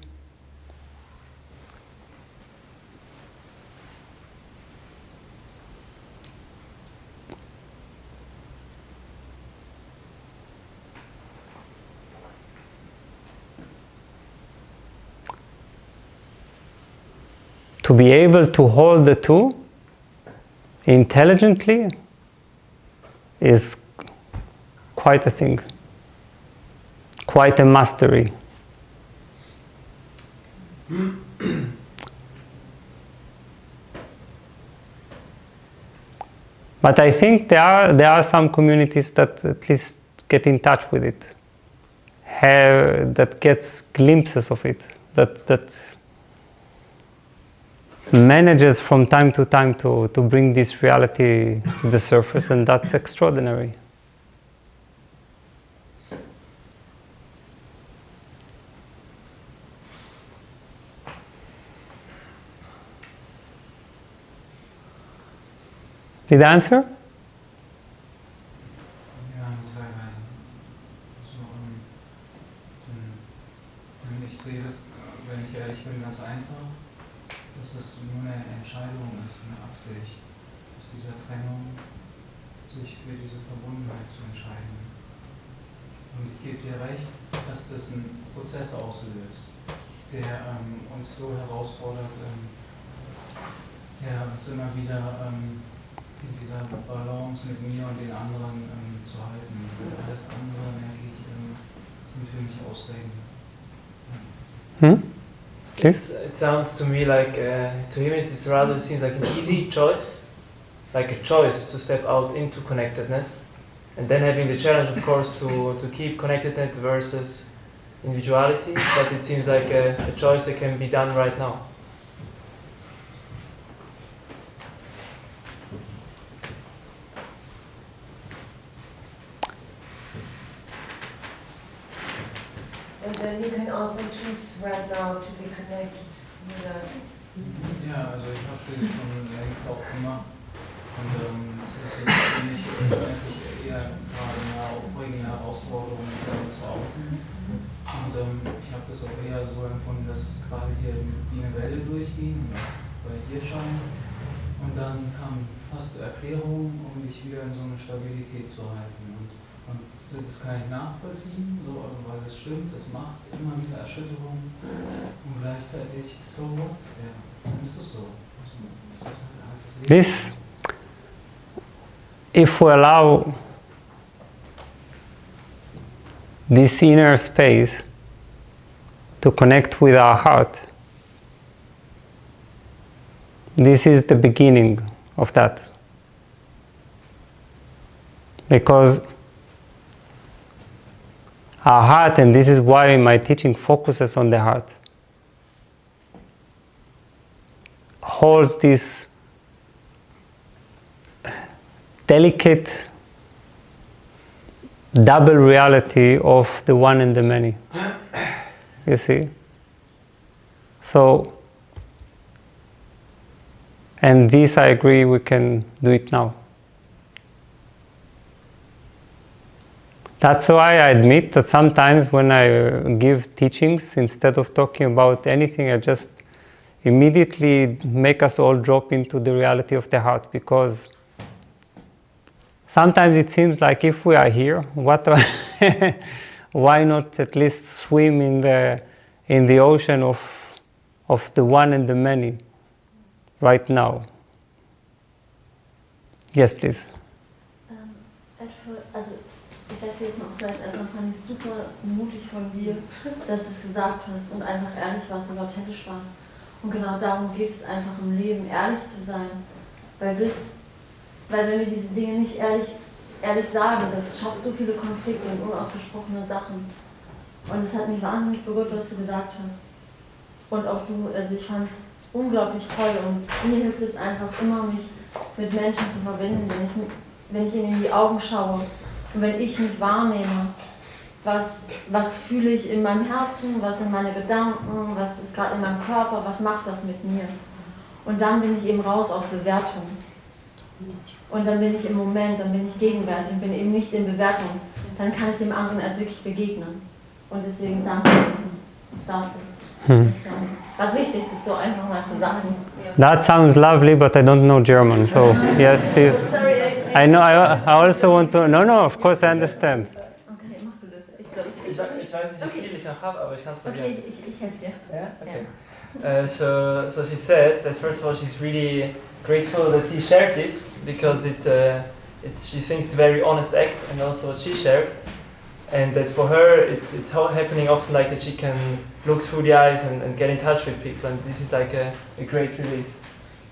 to be able to hold the two intelligently is quite a thing, quite a mastery. But I think there are some communities that at least get in touch with it, that gets glimpses of it, that manages from time to time to bring this reality to the surface, and that's extraordinary. Did I answer? Ja, teilweise. So, ich sehe das, wenn ich ehrlich bin, ganz einfach, dass es nur eine Entscheidung ist, eine Absicht, aus dieser Trennung sich für diese Verbundenheit zu entscheiden. Und ich gebe dir recht, dass das einen Prozess auslöst, der uns so herausfordert, der uns immer wieder in dieser Balance mit mir und den anderen zu halten. Alles andere, merke ich, sind für mich Ausreden. It sounds to me like, to him it rather seems like an easy choice, like a choice to step out into connectedness, and then having the challenge, of course, to keep connectedness versus individuality, but it seems like a choice that can be done right now. And then you can also choose right now to be connected with us Ja, also ich habe das schon längst auch gemacht. Und das ist für mich eigentlich eher gerade eine aufregende Herausforderung, damit zu arbeiten. Und ich habe das auch eher so empfunden, dass es gerade hier wie eine Welle durchging, bei hier schon. Und dann kam fast Erklärung, um mich wieder in so eine Stabilität zu halten. Und das kann ich nachvollziehen, so, also weil es stimmt, es macht immer wieder Erschütterungen. Und gleichzeitig so, ja, dann ist es so. Also, das ist halt das Leben. This, if we allow this inner space to connect with our heart, this is the beginning of that. Because our heart, and this is why my teaching focuses on the heart, holds this delicate double reality of the one and the many. You see? So, and this I agree we can do it now. That's why I admit that sometimes when I give teachings, instead of talking about anything, I just immediately make us all drop into the reality of the heart, because sometimes it seems like if we are here, why not at least swim in the ocean of the one and the many right now? Yes, please. Also ich sage dir jetzt noch gleich, erstmal fand ich es super mutig von dir, dass du es gesagt hast und einfach ehrlich warst und authentisch warst. Und genau darum geht es einfach im Leben, ehrlich zu sein. Weil wenn wir diese Dinge nicht ehrlich sagen, das schafft so viele Konflikte und unausgesprochene Sachen. Und es hat mich wahnsinnig berührt, was du gesagt hast. Und auch du, also ich fand es unglaublich toll und mir hilft es einfach immer, mich mit Menschen zu verbinden, wenn ich ihnen in die Augen schaue und wenn ich mich wahrnehme, was fühle ich in meinem Herzen, was sind meine Gedanken, was ist gerade in meinem Körper, was macht das mit mir. Und dann bin ich eben raus aus Bewertung. Und dann bin ich im Moment, dann bin ich gegenwärtig und bin eben nicht in Bewertung. Dann kann ich dem anderen erst wirklich begegnen. Und deswegen danke dafür. Das ist wichtig, das so einfach mal zu sagen. That sounds lovely, but I don't know German, so yes, please. Sorry, I know, I also want to, no, of course I understand. Okay, mach du das. Ich weiß nicht, wie viel ich noch habe, aber ich kann es probieren. Okay, ich helfe dir. Yeah? Okay. So she said that first of all she's really grateful that he shared this, because she thinks it's a very honest act, and also what she shared, and that for her it's happening often like that she can look through the eyes and get in touch with people, and this is like a great release.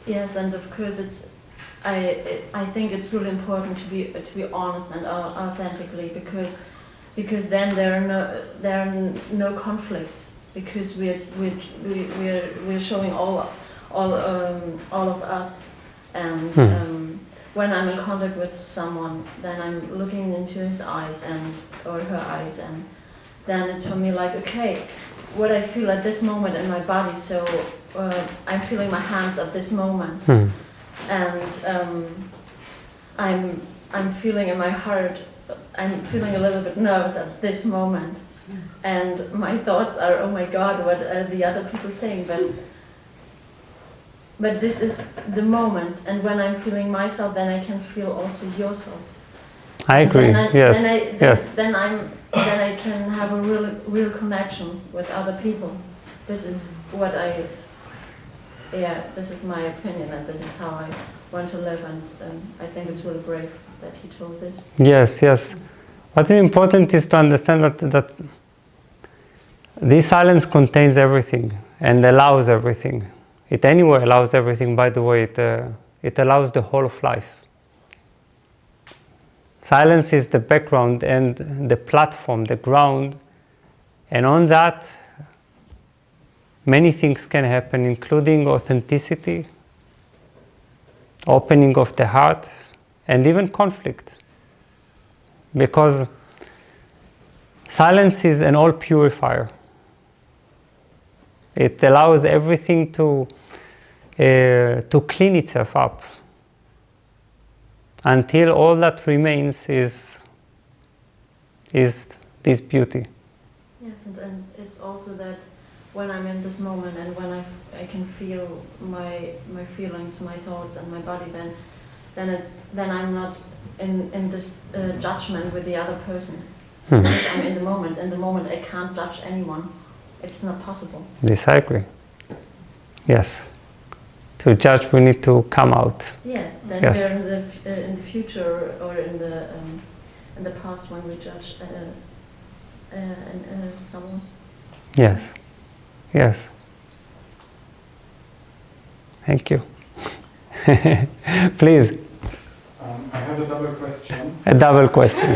Yes, and of course I think it's really important to be honest and authentically, because then there are no conflicts, because we're showing all of us, and when I'm in contact with someone, then I'm looking into his eyes or her eyes, and then it's for me like, okay, what I feel at this moment in my body, so I'm feeling my hands at this moment, and I'm feeling in my heart, I'm feeling a little bit nervous at this moment, and my thoughts are, oh my God, what are the other people saying? But this is the moment, and when I'm feeling myself, then I can feel also yourself. I agree. Then I can have a real connection with other people. This is this is my opinion, and this is how I want to live, and I think it's really brave that he told this. Yes. What is important is to understand that this silence contains everything and allows everything. It anyway allows everything, by the way, it allows the whole of life. Silence is the background and the platform, the ground, and on that many things can happen, including authenticity, opening of the heart, and even conflict. Because silence is an all purifier. It allows everything to to clean itself up, until all that remains is this beauty. Yes, and it's also that when I'm in this moment and when I can feel my feelings, my thoughts, and my body, then I'm not in this judgment with the other person. Because I'm in the moment. In the moment, I can't judge anyone. It's not possible. This I agree. Yes. To judge, we need to come out. Yes. Then Yes. we're in the future or in the past when we judge someone. Yes. Yes. Thank you. Please. I have a double question. A double question.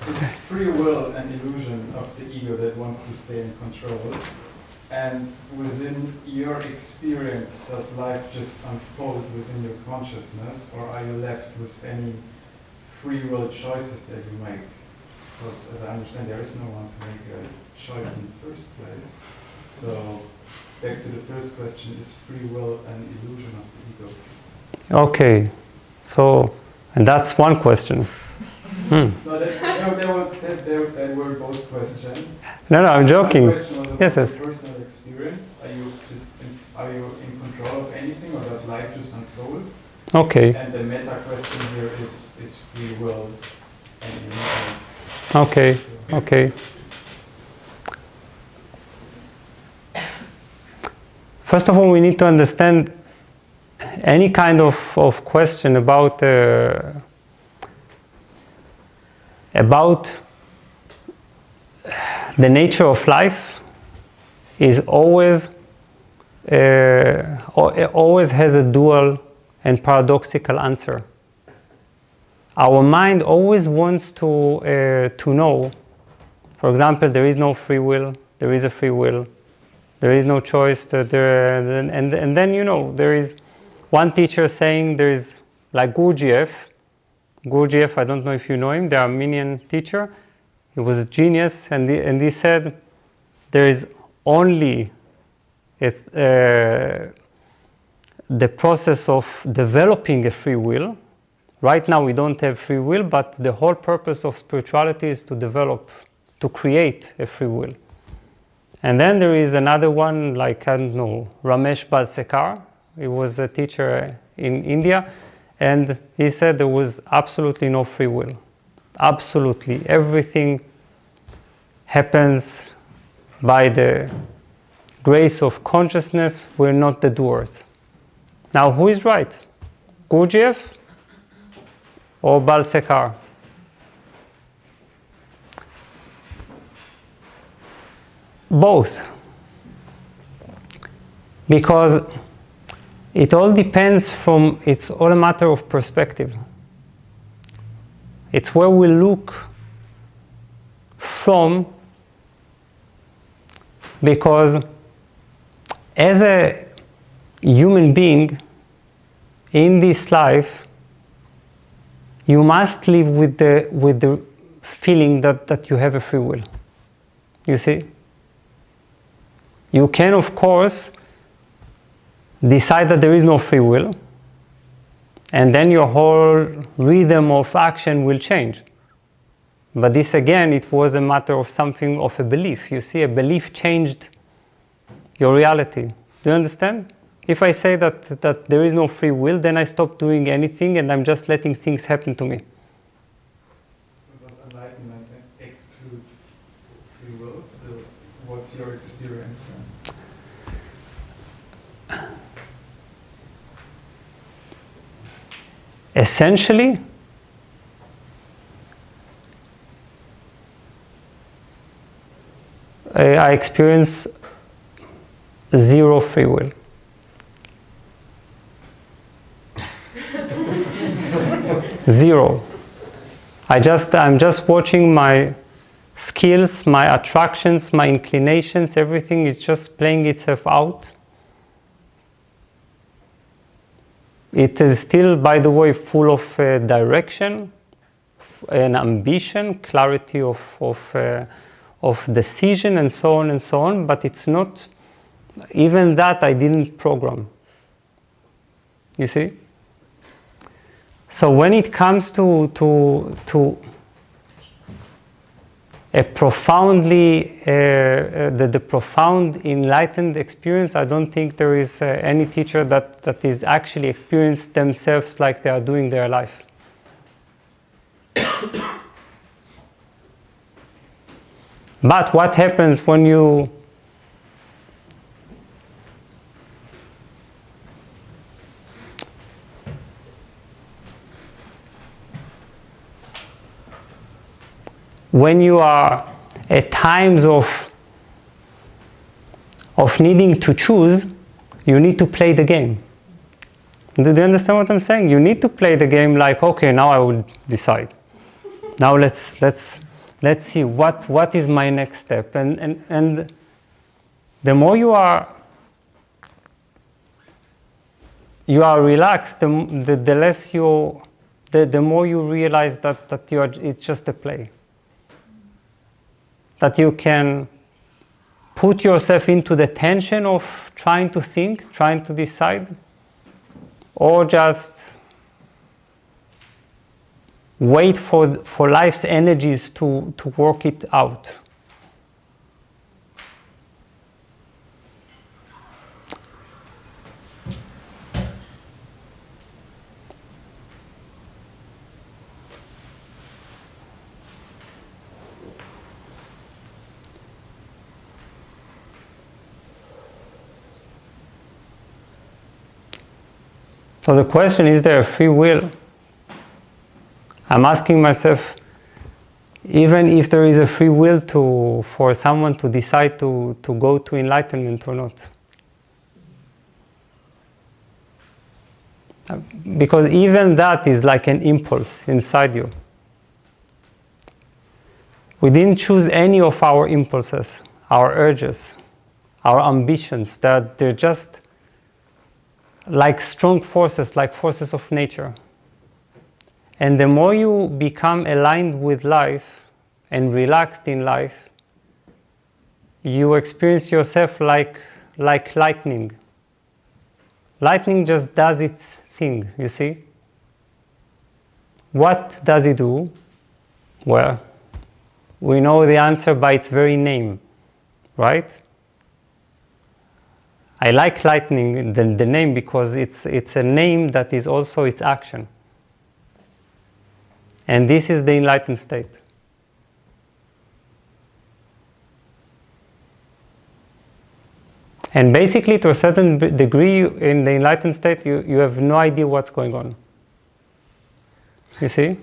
Is free will an illusion of the ego that wants to stay in control? And within your experience, does life just unfold within your consciousness, or are you left with any free will choices that you make? Because as I understand, there is no one to make a choice in the first place. So back to the first question, is free will an illusion of the ego? Okay. So, and that's one question. No, that were both questions. No, I'm joking. One question was about Yes, yes. your personal experience. Are you in control of anything, or does life just unfold? Okay. And the meta question here is free will and Okay. Okay. First of all, we need to understand any kind of question about the nature of life is always has a dual and paradoxical answer. Our mind always wants to know, for example, there is no free will, there is a free will, there is no choice, and then, you know, there is one teacher saying there is, like Gurdjieff, I don't know if you know him, the Armenian teacher. He was a genius, and he said there is only the process of developing a free will. Right now we don't have free will, but the whole purpose of spirituality is to develop, to create a free will. And then there is another one, like, I don't know, Ramesh Balsekar. He was a teacher in India. And he said there was absolutely no free will. Absolutely. Everything happens by the grace of consciousness. We're not the doers. Now, who is right? Gurdjieff or Balsekar? Both. Because it all depends from, it's all a matter of perspective. It's where we look from, because as a human being in this life, you must live with the feeling that you have a free will. You see? You can, of course, decide that there is no free will, and then your whole rhythm of action will change. But this, again, it was a matter of something of a belief. You see, a belief changed your reality. Do you understand? If I say that there is no free will, then I stop doing anything and I'm just letting things happen to me. So does enlightenment exclude free will? So what's your experience then? Essentially, I experience zero free will. Zero. I'm just watching my skills, my attractions, my inclinations, everything is just playing itself out. It is still, by the way, full of direction and ambition, clarity of decision, and so on and so on, but it's not even that I didn't program. You see? So when it comes to a profoundly, the profound enlightened experience, I don't think there is any teacher that is actually experienced themselves like they are doing their life. But what happens when you are at times of needing to choose, you need to play the game. Do you understand what I'm saying? You need to play the game like, okay, now I will decide. Now let's see what is my next step. And the more you are relaxed, the less the more you realize that it's just a play. That you can put yourself into the tension of trying to think, trying to decide, or just wait for life's energies to work it out. So the question, is there a free will? I'm asking myself, even if there is a free will for someone to decide to go to enlightenment or not. Because even that is like an impulse inside you. We didn't choose any of our impulses, our urges, our ambitions, that they're just like strong forces, like forces of nature. And the more you become aligned with life and relaxed in life, you experience yourself like lightning. Lightning just does its thing, you see? What does it do? Well, we know the answer by its very name, right? I like lightning, the name, because it's a name that is also its action. And this is the enlightened state. And basically, to a certain degree, in the enlightened state, you have no idea what's going on. You see?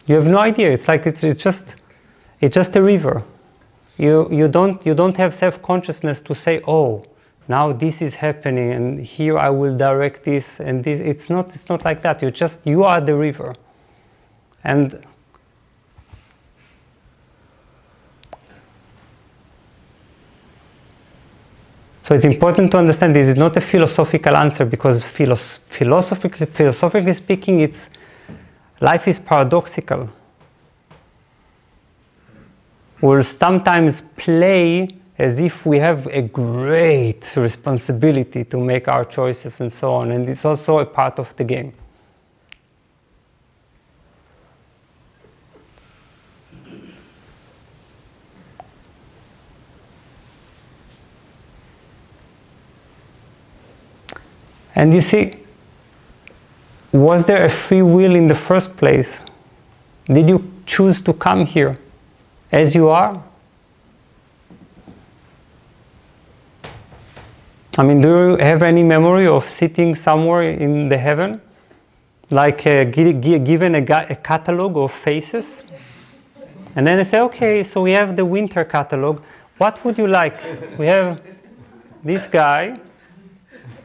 You have no idea. It's like it's just a river. You don't have self-consciousness to say, oh, now this is happening, and here I will direct this, and this. It's not like that. You are the river. And so it's important to understand this is not a philosophical answer, because philosophically speaking, life is paradoxical. We'll sometimes play as if we have a great responsibility to make our choices and so on, and it's also a part of the game. And you see, was there a free will in the first place? Did you choose to come here as you are? I mean, do you have any memory of sitting somewhere in the heaven, like given a catalog of faces? And then they say, okay, so we have the winter catalog. What would you like? We have this guy,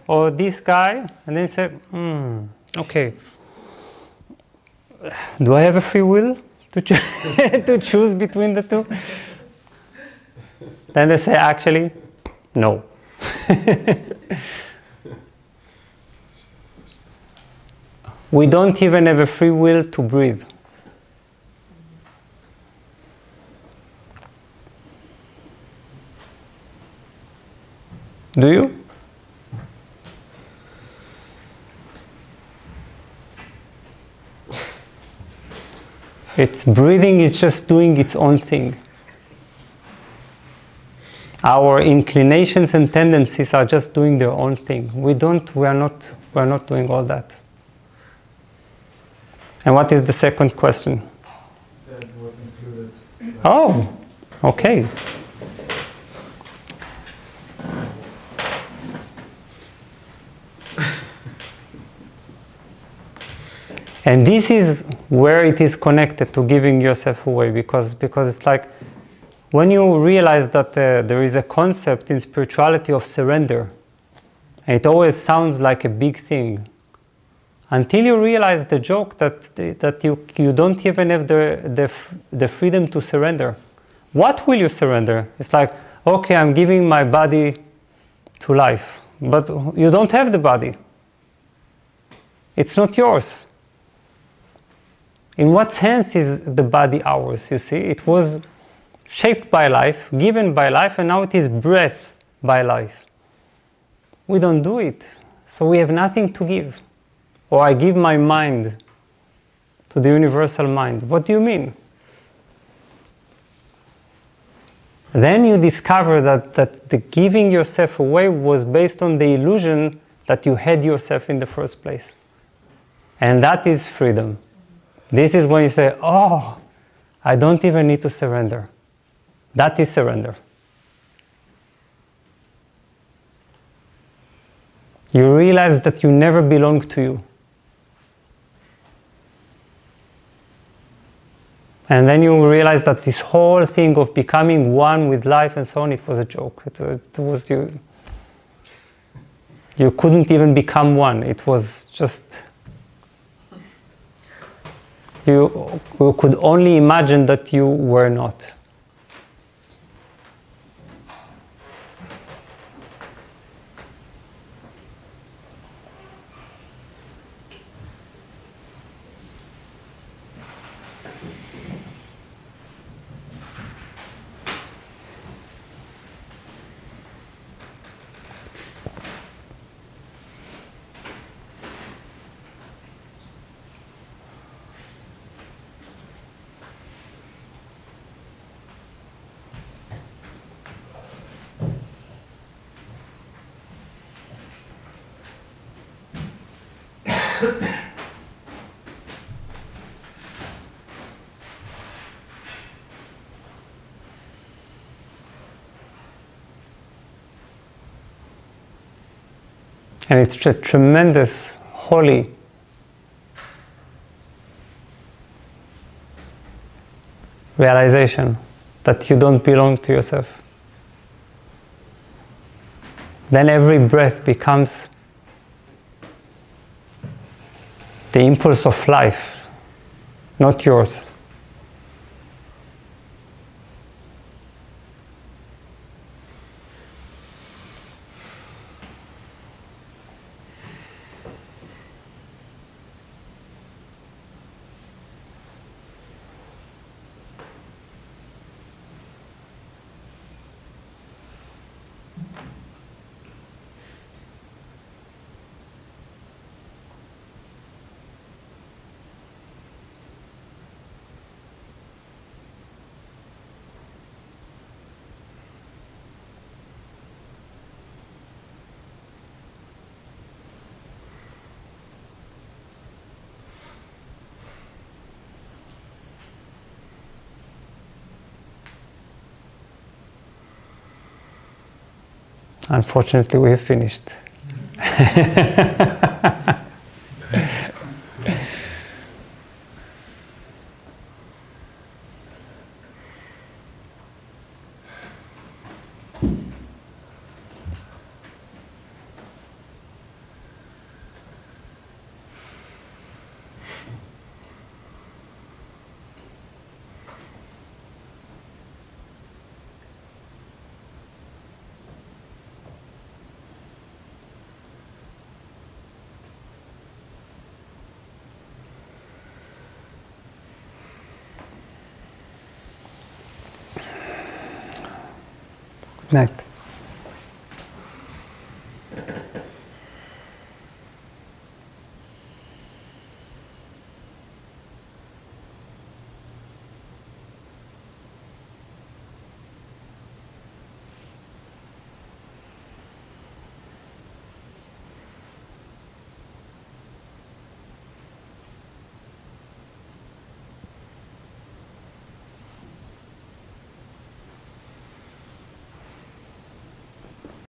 or this guy, and then you say, okay, do I have a free will to, to choose between the two? Then they say, actually, no. We don't even have a free will to breathe. Do you? It's breathing is just doing its own thing. Our inclinations and tendencies are just doing their own thing. We are not doing all that. And what is the second question? That was included. Oh, okay. And this is where it is connected to giving yourself away, because it's like when you realize that there is a concept in spirituality of surrender, and it always sounds like a big thing, until you realize the joke that you don't even have the freedom to surrender. What will you surrender? It's like, okay, I'm giving my body to life, but you don't have the body. It's not yours. In what sense is the body ours? You see, it was shaped by life, given by life, and now it is breath by life. We don't do it, so we have nothing to give. Or I give my mind to the universal mind. What do you mean? Then you discover that the giving yourself away was based on the illusion that you had yourself in the first place. And that is freedom. This is when you say, oh, I don't even need to surrender. That is surrender. You realize that you never belong to you. And then you realize that this whole thing of becoming one with life and so on, it was a joke. It was you. You couldn't even become one. It was just... You could only imagine that you were not. And it's a tremendous, holy realization that you don't belong to yourself. Then every breath becomes the impulse of life, not yours. Unfortunately, we have finished. Night.